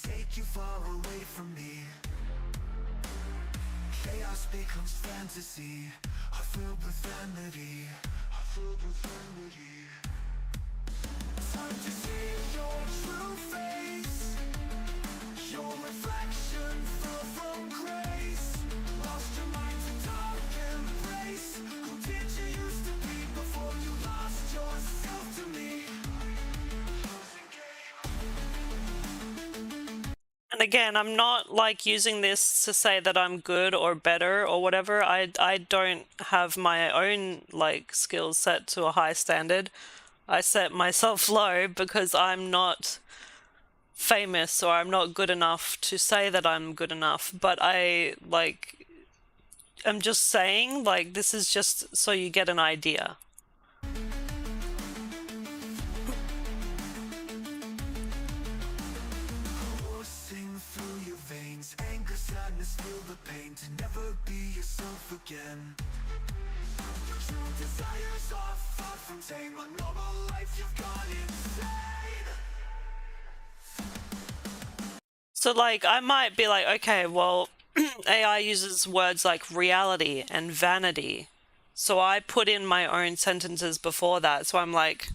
Take you far away from me. Chaos becomes fantasy. I filled with vanity. Time to see your true face. Your reflection fell from grace. Lost your mind to dark embrace. Who did you used to be before you lost yourself to me? And again, I'm not like using this to say that I'm good or better or whatever. I don't have my own like skills set to a high standard. I set myself low because I'm not famous or I'm not good enough to say that I'm good enough. But I'm just saying, like, this is just so you get an idea. Again. Your true desires are far from tame. A normal life, you've gone insane. So like I might be like, okay, well, AI uses words like reality and vanity. So I put in my own sentences before that. So I'm like,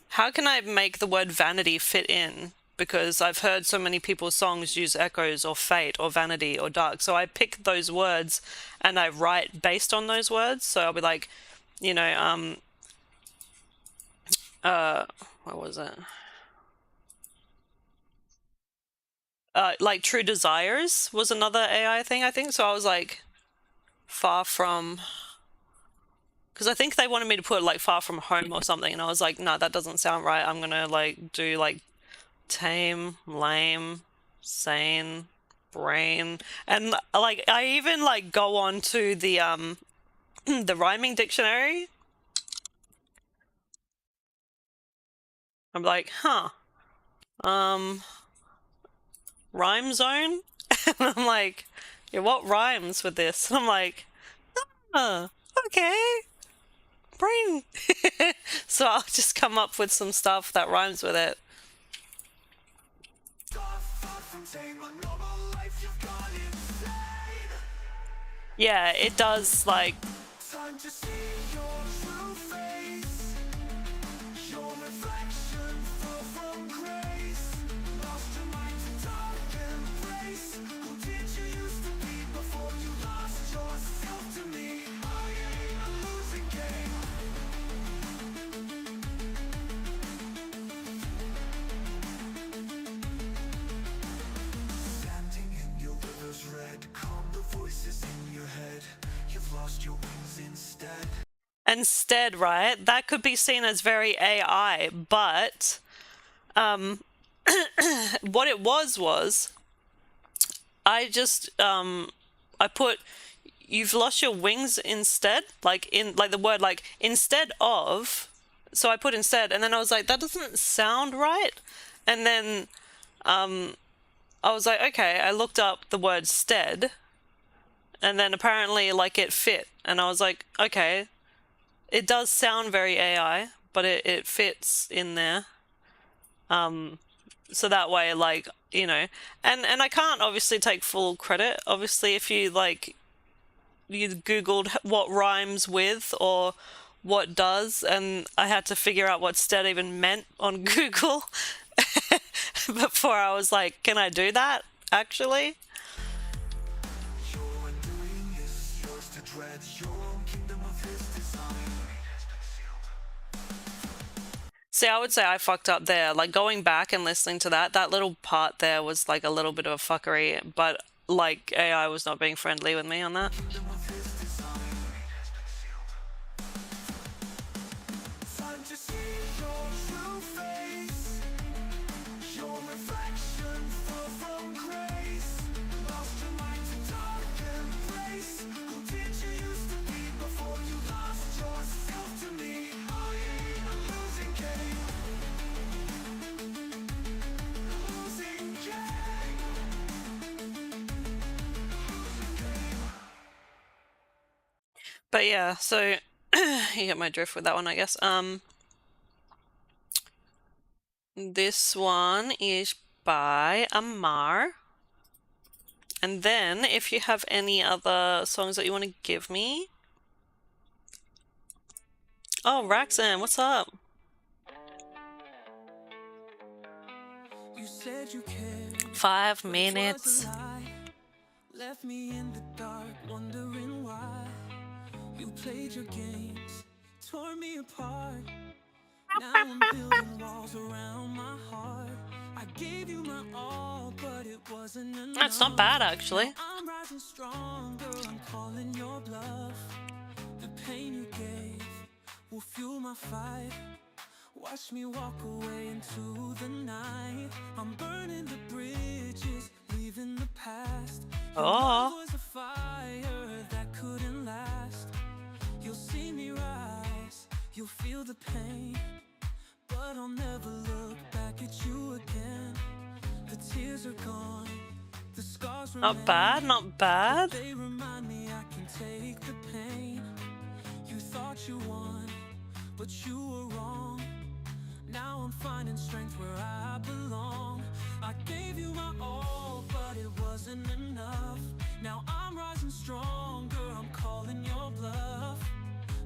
how can I make the word vanity fit in because I've heard so many people's songs use echoes or fate or vanity or dark. So I pick those words and I write based on those words. So I'll be like, you know, what was it? Like True Desires was another AI thing, I think. So I was like, far from, because I think they wanted me to put like far from home or something, and I was like, no, that doesn't sound right. I'm gonna like do like tame, lame, sane, brain, and like I even like go on to the the rhyming dictionary. I'm like, huh, rhyme zone, and I'm like, yeah, what rhymes with this? And I'm like, okay, brain. So I'll just come up with some stuff that rhymes with it. Yeah, it does like. Time to see your true face. Your reflection fell from grace. Lost your mind to dark embrace. Who did you used to be before you lost yourself to me? I ain't a losing game. Standing in your river's red, calm the voices in your head. You've lost your wings instead. Instead, right? That could be seen as very AI, but what it was I just I put you've lost your wings instead, like in like the word like instead of. So I put instead, and then I was like, that doesn't sound right. And then I was like, okay, I looked up the word stead, and then apparently like it fit, and I was like, okay, it does sound very AI, but it fits in there. So that way, like, you know, and I can't obviously take full credit. Obviously, if you like you Googled what rhymes with or what does, and I had to figure out what stead even meant on Google before I was like, can I do that actually? Your undoing is yours to dread. Your own kingdom of his design. See, I would say I fucked up there. Like going back and listening to that little part there was like a little bit of a fuckery, but like AI was not being friendly with me on that. Kingdom of his design. Time to see your true face. Your reflection fell from grace. Lost your mind to dark embrace. Who did you used to be before you lost yourself to me? I ain't a losing game. Losing game. Losing game. But yeah, so you get my drift with that one, I guess. This one is by Amar. And then if you have any other songs that you want to give me. Oh, Raxon, what's up? You said you cared. 5 minutes. Was a lie. Left me in the dark, wondering why. You played your games, tore me apart. Now I'm building walls around my heart. I gave you my all, but it wasn't enough. That's not bad, actually. Now I'm rising stronger, I'm calling your bluff. The pain you gave will fuel my fight. Watch me walk away into the night. I'm burning the bridges, leaving the past. Your love was a fire that couldn't last. You'll see me rise, you'll feel the pain, but I'll never look back at you again. The tears are gone, the scars remain. Not bad, not bad. They remind me I can take the pain. You thought you won, but you were wrong. Now I'm finding strength where I belong. I gave you my all, but it wasn't enough. Now I'm rising stronger, I'm calling your bluff.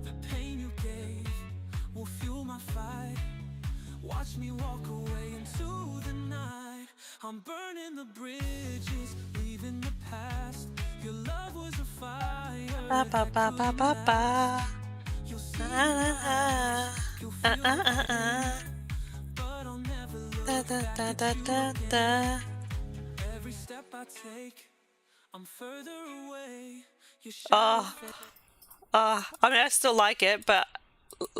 The pain you gave will fuel my fight. Watch me walk away into the night. I'm burning the bridges, leaving the past. Your love was a fire. Ba ba ba ba ba ba. You'll see Ah, ah, ah. you'll Ah, feel ah, the ah, ah. but I'll never look Da, da, back da, at da, you da, again. da. Every step I take, I'm further away. Your Oh, shadow fades. I mean, I still like it, but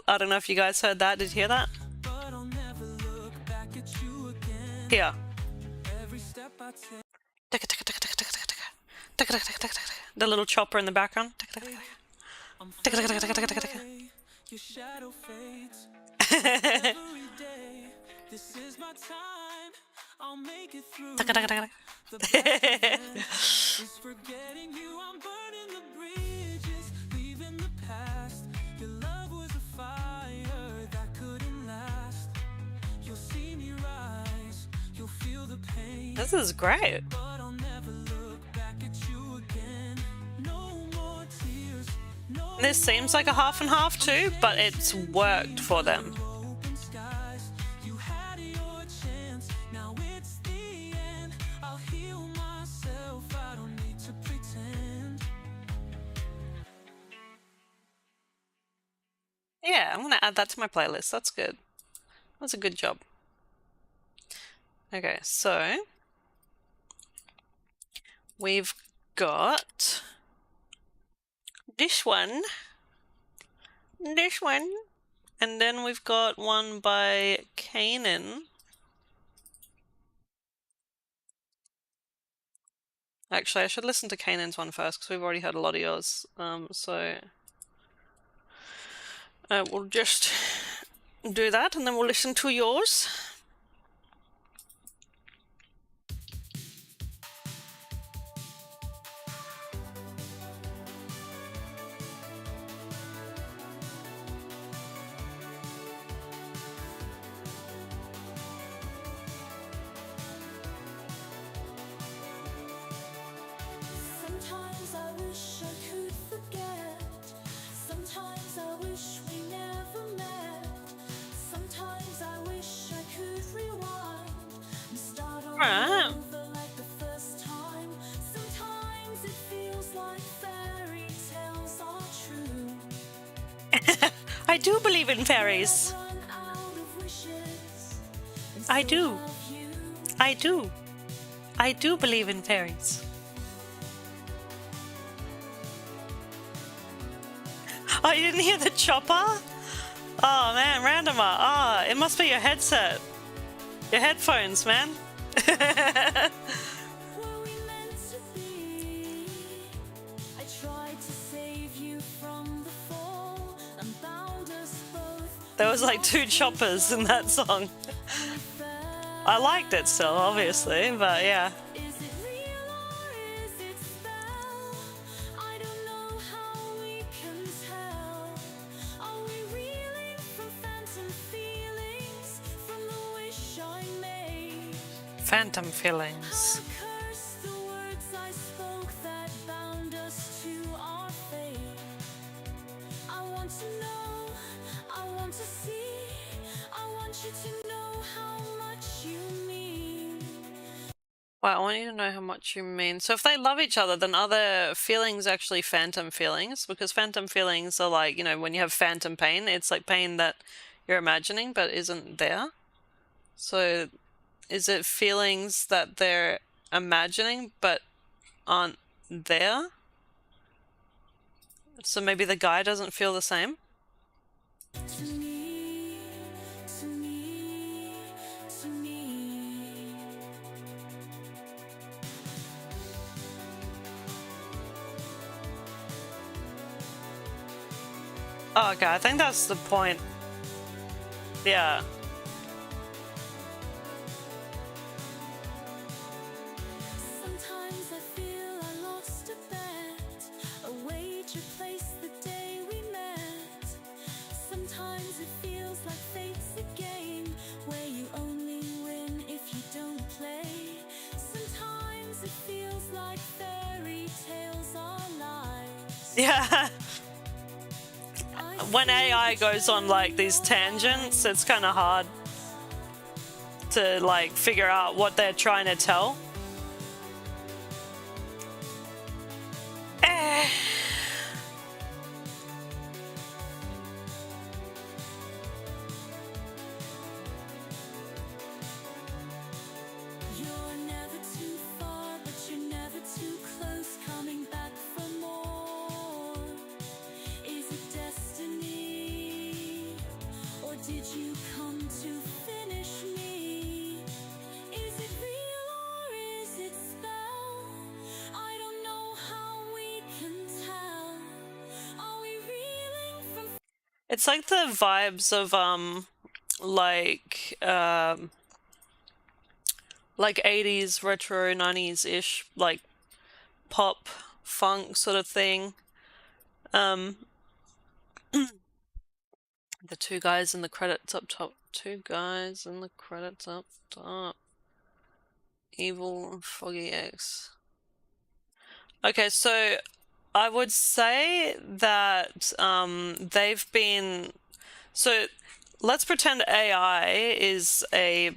I don't know if you guys heard that. Did you hear that? But I'll never look back at you again. Here. Every step I take, The little chopper in the background. I'm further away. Your shadow fades. Every day, this is my time. I'll make it through. The best of them is forgetting you. I'm burning the bridges, leaving the past. Your love was a fire that couldn't last. You'll see me rise, you'll feel the pain. This is great. But I'll never look back at you again. No more tears, no This seems like a half and half too, but it's worked for them. open skies. You had your chance, now it's the end. I'll heal myself, I don't need to pretend. Yeah, I'm gonna add that to my playlist. That's good. That's a good job. Okay, so we've got this one, and then we've got one by Kanan. Actually, I should listen to Kanan's one first because we've already heard a lot of yours. So we'll just do that and then we'll listen to yours. Sometimes I wish I could forget. Sometimes I wish we never met. Sometimes I wish I could rewind and start all Right. over like the first time. Sometimes it feels like fairy tales are true. I do believe in fairies. Run out of wishes and I still do. love you. I do. I do believe in fairies. Oh, you didn't hear the chopper? Oh man, randomer. Oh, it must be your headset. Your headphones, man. Were we meant to be? I tried to save you from the fall and bound us both. There was like 2 choppers in that song. I liked it still, obviously, but yeah. Is it real or is it spell? I don't know how we can tell. Are we reeling from phantom feelings from the wish I made? Phantom feelings. Curse the words I spoke that bound us to our fate. I want to know, I want to see, I want you to know how much you mean. Well, I want you to know how much you mean. So if they love each other, then are their feelings actually phantom feelings? Because phantom feelings are like, you know, when you have phantom pain, it's like pain that you're imagining but isn't there. So is it feelings that they're imagining but aren't there? So maybe the guy doesn't feel the same? To me, to me, to me. Oh, okay, I think that's the point. Yeah. Sometimes I feel I lost a bet, a wager placed the day we met. Sometimes it feels like fate's a game where you only win if you don't play. Sometimes it feels like fairy tales are lies. Yeah. When AI goes on like these tangents, it's kind of hard to like figure out what they're trying to tell. You're never too far, but you're never too close. Coming back for more. Is it destiny, or did you come to finish me? Is it real or is it spell? I don't know how we can tell. Are we reeling from? It's like the vibes of like 80s retro 90s ish, like pop funk sort of thing. The two guys in the credits up top. Two guys in the credits up top. Evil and Foggy X. Okay, so I would say that they've been. So let's pretend AI is a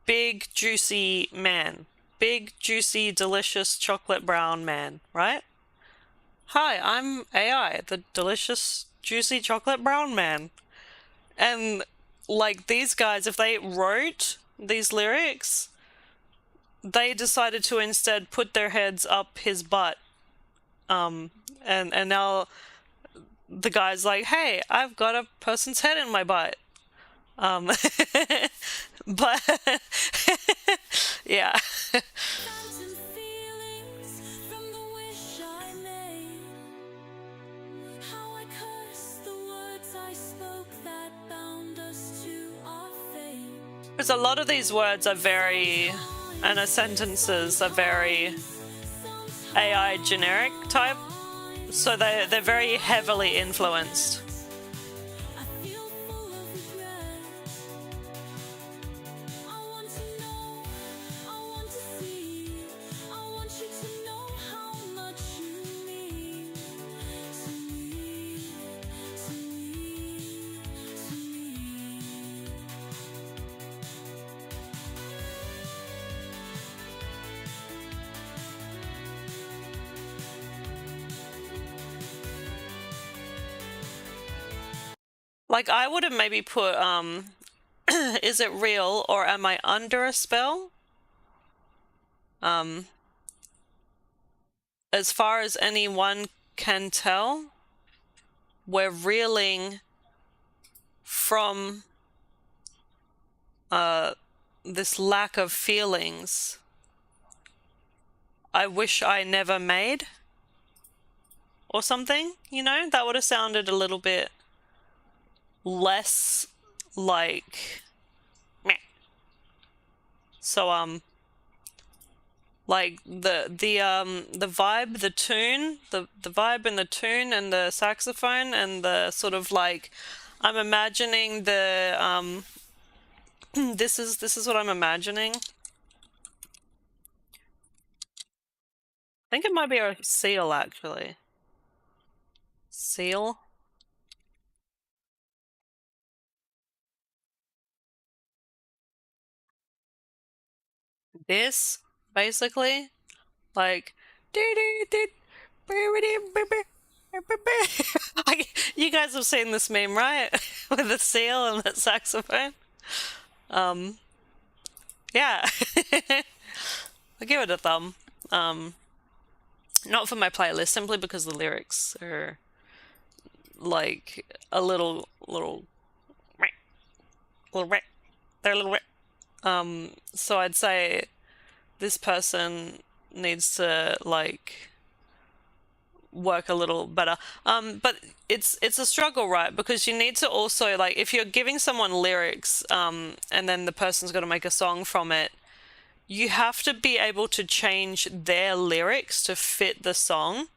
big, juicy man. Big, juicy, delicious chocolate brown man, right? Hi, I'm AI, the delicious, juicy chocolate brown man. And like these guys, if they wrote these lyrics, they decided to instead put their heads up his butt. And now the guy's like, hey, I've got a person's head in my butt. But yeah. Phantom feelings from the wish I made. How I cursed the words I spoke that bound us to our fate. Because a lot of these words are very, and the sentences are very AI generic type, so they're very heavily influenced. I feel full of regret. I want to know, I want to see, I want you to know how much you mean to me, to me, to me. Like I would have maybe put is it real or am I under a spell? As far as anyone can tell, we're reeling from this lack of feelings I wish I never made, or something, you know? That would have sounded a little bit less like meh. So like the vibe, the tune, the vibe and the tune and the saxophone and the sort of like, I'm imagining the this is what I'm imagining. I think it might be a seal actually. Seal. This basically, like, you guys have seen this meme, right? With the seal and the saxophone. Yeah. I'll give it a thumb. Not for my playlist, simply because the lyrics are like a little they're a little. So I'd say this person needs to like work a little better. But it's a struggle, right? Because you need to also, like, if you're giving someone lyrics, and then the person's got to make a song from it, you have to be able to change their lyrics to fit the song.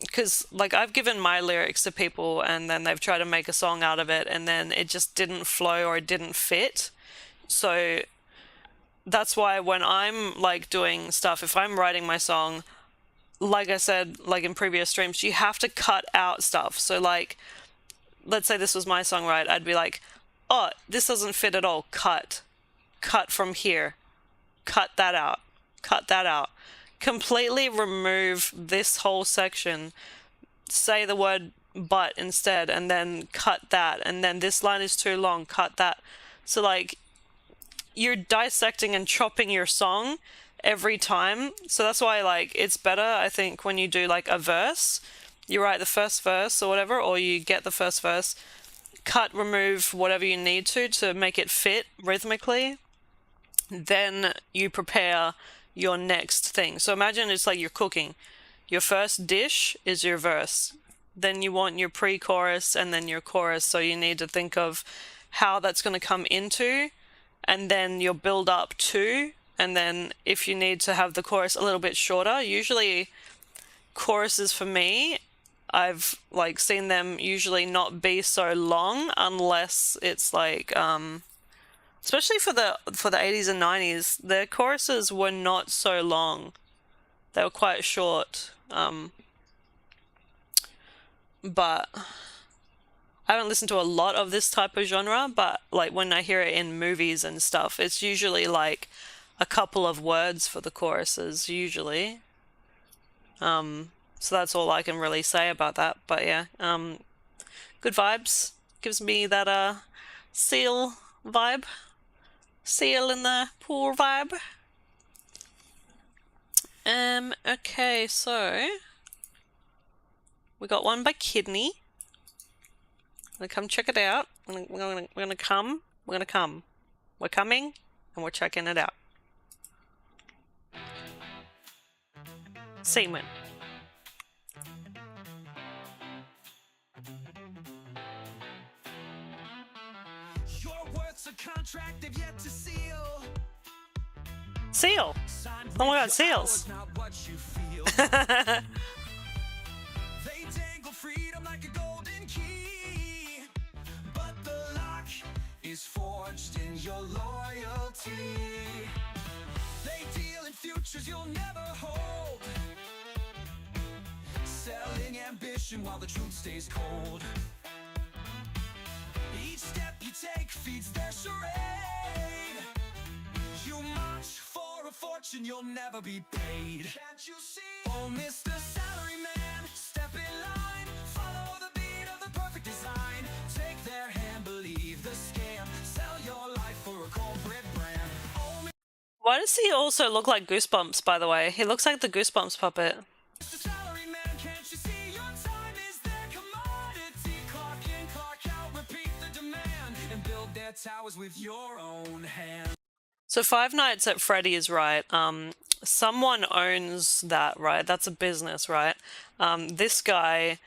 Because like I've given my lyrics to people and then they've tried to make a song out of it and then it just didn't flow or it didn't fit. So that's why when I'm like doing stuff, if I'm writing my song, like I said, like in previous streams, you have to cut out stuff. So like, let's say this was my song, right? I'd be like, oh, this doesn't fit at all. Cut from here. Cut that out. Cut that out. Completely remove this whole section. Say the word but instead, and then cut that. And then this line is too long. Cut that. So like, you're dissecting and chopping your song every time. So that's why like it's better, I think, when you do like a verse. You write the first verse or whatever, or you get the first verse, cut, remove whatever you need to make it fit rhythmically. Then you prepare your next thing. So imagine it's like you're cooking. Your first dish is your verse. Then you want your pre-chorus and then your chorus. So you need to think of how that's going to come into, and then you'll build up to, and then if you need to have the chorus a little bit shorter, usually choruses for me, I've like seen them usually not be so long unless it's like especially for the 80s and 90s, their choruses were not so long. They were quite short. But I haven't listened to a lot of this type of genre, but like when I hear it in movies and stuff, it's usually like a couple of words for the choruses usually. So that's all I can really say about that. But yeah, good vibes. Gives me that seal vibe. Seal in the pool vibe. Okay, so we got one by Kidney. I'm gonna come check it out. We're gonna come. We're coming, and we're checking it out. Seaman. Your words a contract they've yet to seal. Seal. Oh my god, seals. Not what you feel. They dangle freedom like a golden key, but the lock is forged in your loyalty. They deal in futures you'll never hold, selling ambition while the truth stays cold. Each step you take feeds their charade. You march for a fortune you'll never be paid. Can't you see? Oh, Mr. Salaryman, step in line. Follow the beat of the perfect design. Take their hand, believe the scam. Sell your life for a corporate brand. Oh, Why does he also look like Goosebumps, by the way? He looks like the Goosebumps puppet. Mr. Salaryman, can't you see your time is their commodity? Clock in, clock out, repeat the demand, and build their towers with your own hand. So Five Nights at Freddy's, right? Someone owns that, right? That's a business, right? This guy,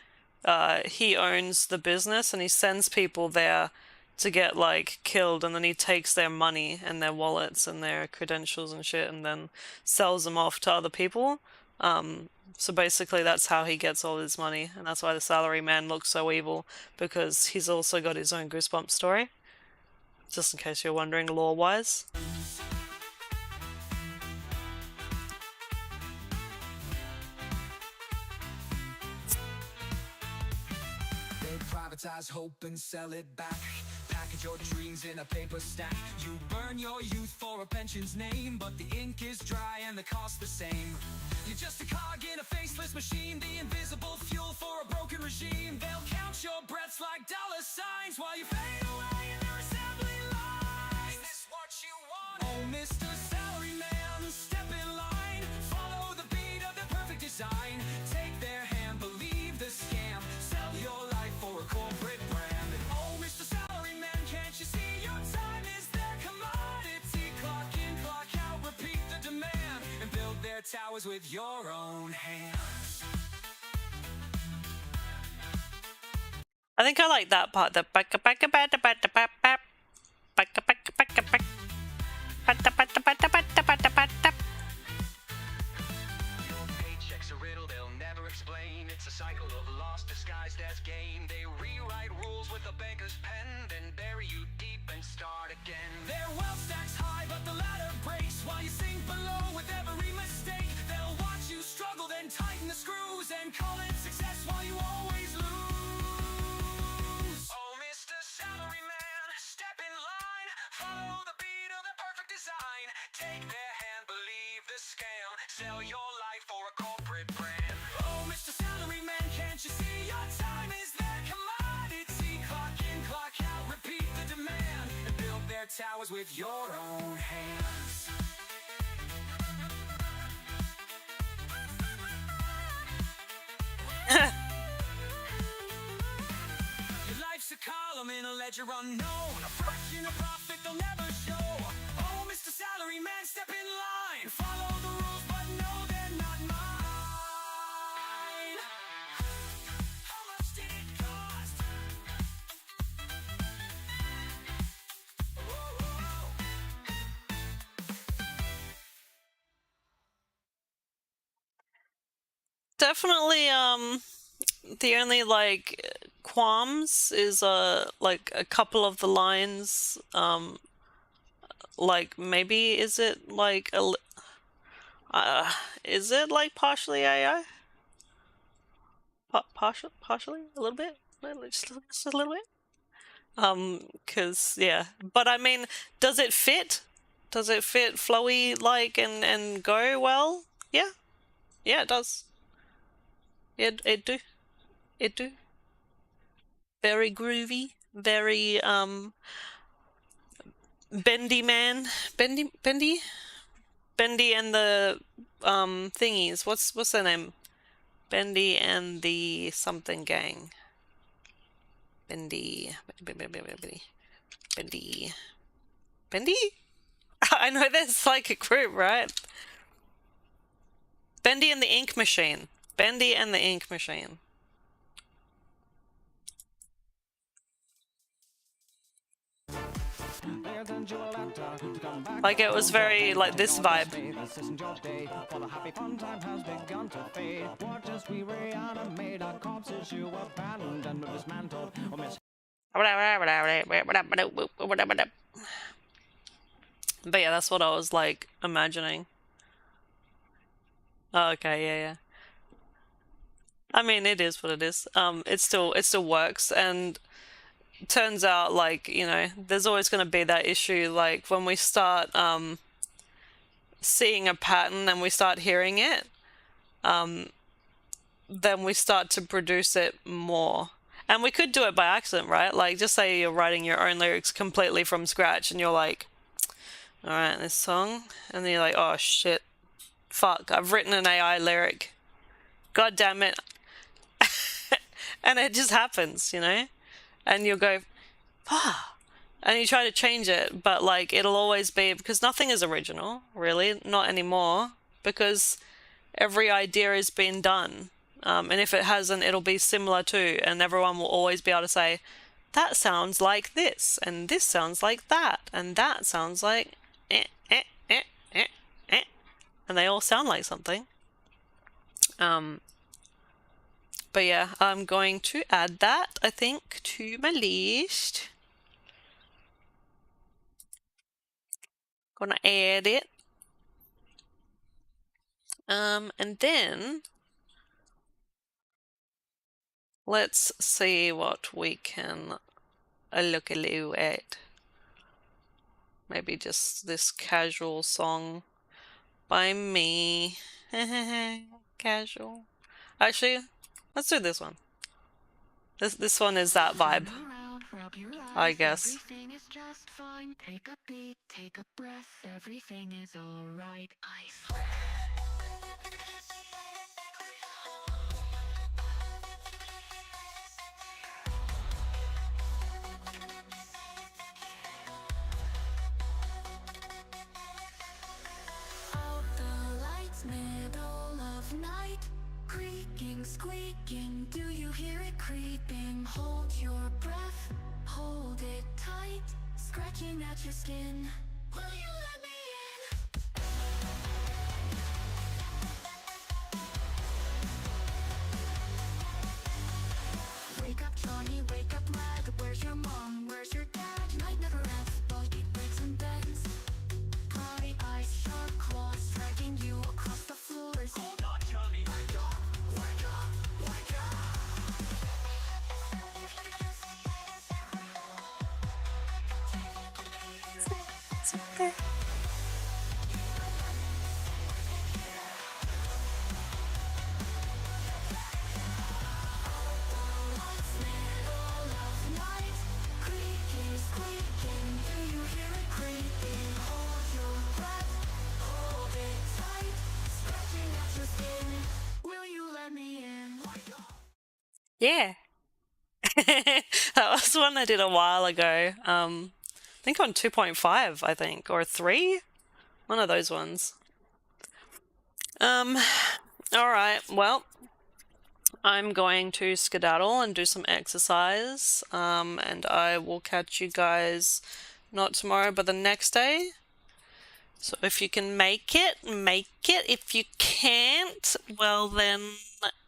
he owns the business and he sends people there to get like killed, and then he takes their money and their wallets and their credentials and shit and then sells them off to other people. So basically that's how he gets all his money, and that's why the Salaryman looks so evil, because he's also got his own Goosebumps story. Just in case you're wondering lore-wise. They privatize hope and sell it back. Package your dreams in a paper stack. You burn your youth for a pension's name, but the ink is dry and the cost the same. You're just a cog in a faceless machine, the invisible fuel for a broken regime. They'll count your breaths like dollar signs while you fade away in their assembly lines. Is this what you want? Oh, Mr. Salaryman, step in line. Follow the beat of the perfect design. Take their hand, believe the scam. Sell your life for a corporate brand. Oh, Mr. Salaryman, can't you see your time is their commodity? Clock in, clock out, repeat the demand, and build their towers with your own hands. I think I like that part. The Your paycheck's a riddle they'll never explain. It's a cycle of loss disguised as gain. They rewrite rules with a banker's pen, then bury you deep and start again. Their wealth stacks high, but the ladder breaks while you sink below with every mistake. They'll watch you struggle, then tighten the screws and call it success while you always lose. Oh, Mr. Salaryman. Take their hand, believe the scam. Sell your life for a corporate brand. Oh, Mr. Salaryman, can't you see your time is their commodity? Clock in, clock out, repeat the demand, and build their towers with your own hands. Your life's a column in a ledger unknown, a fraction of profit they'll never show. Oh, Mr. Salaryman, step in line. Follow the rules, but no, they're not mine. How much did it cost? Definitely, the only like qualms is like a couple of the lines, like maybe is it like is it like partially AI? Partially, a little bit, just a little bit. Cause yeah, but I mean, does it fit? Does it fit flowy like and go well? Yeah, yeah, it does. It do. It do. Very groovy, very bendy man. Bendy and the thingies. What's their name? Bendy and the something gang. Bendy. I know there's like a group, right? Bendy and the Ink Machine. Bendy and the Ink Machine. Like it was very like this vibe. But yeah, that's what I was like imagining. Oh, okay, yeah. I mean, it is what it is. It still works, and turns out like, you know, there's always going to be that issue like when we start seeing a pattern and we start hearing it, then we start to produce it more. And we could do it by accident, right? Like just say you're writing your own lyrics completely from scratch and you're like, all right, this song, and then you're like, oh shit, fuck, I've written an AI lyric, god damn it. And it just happens, you know, and you'll go, ah, and you try to change it, but like it'll always be, because nothing is original, really, not anymore, because every idea has been done, and if it hasn't, it'll be similar too, and everyone will always be able to say, that sounds like this, and this sounds like that, and that sounds like and they all sound like something. But yeah, I'm going to add that, I think, to my list. Gonna add it. And then let's see what we can look a little at. Maybe just this casual song by me. Casual. Actually, let's do this one. This one is that vibe, I guess. Everything is just fine. Take a beat, take a breath. Everything is alright, I swear. Out the lights, middle of night. Creaking, squeaking, do you hear it creeping? Hold your breath, hold it tight. Scratching at your skin, will you let me in? Wake up Johnny, wake up lad. Where's your mom, where's your dad? Night never ends, body breaks and bends. High eyes, sharp claws, dragging you across the floors. Hold on Johnny, wake up, wake up, wake up. Yeah. That was one I did a while ago. I think on 2.5, I think, or 3. One of those ones. All right. Well, I'm going to skedaddle and do some exercise. And I will catch you guys not tomorrow, but the next day. So if you can make it, make it. If you can't, well then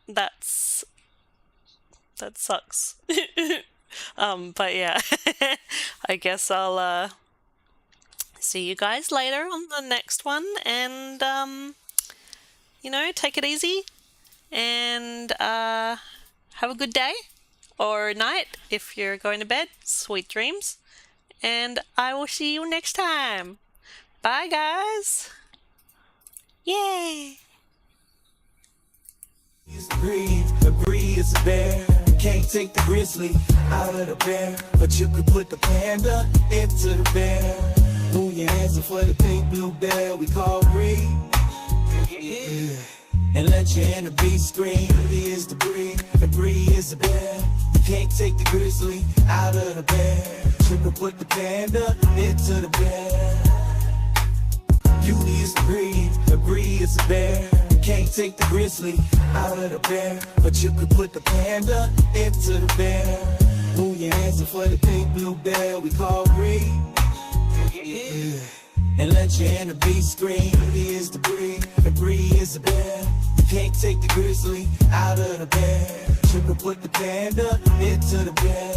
that sucks. But yeah, I guess I'll see you guys later on the next one, and take it easy, and have a good day or night if you're going to bed. Sweet dreams, and I will see you next time. Bye, guys. Yay. The breed is a bear. Can't take the grizzly out of the bear, but you could put the panda into the bear. Move your hands up for the pink blue bear we call breed. Yeah. And let your inner beast scream. He is the breed is a bear. You can't take the grizzly out of the bear. You could put the panda into the bear. Beauty is the breed is a bear. Can't take the grizzly out of the bear, but you could put the panda into the bear. Move your hands up for the pink blue bear we call breed. Yeah. And let your inner beast scream. He is the breed is a bear. You can't take the grizzly out of the bear. You could put the panda into the bear.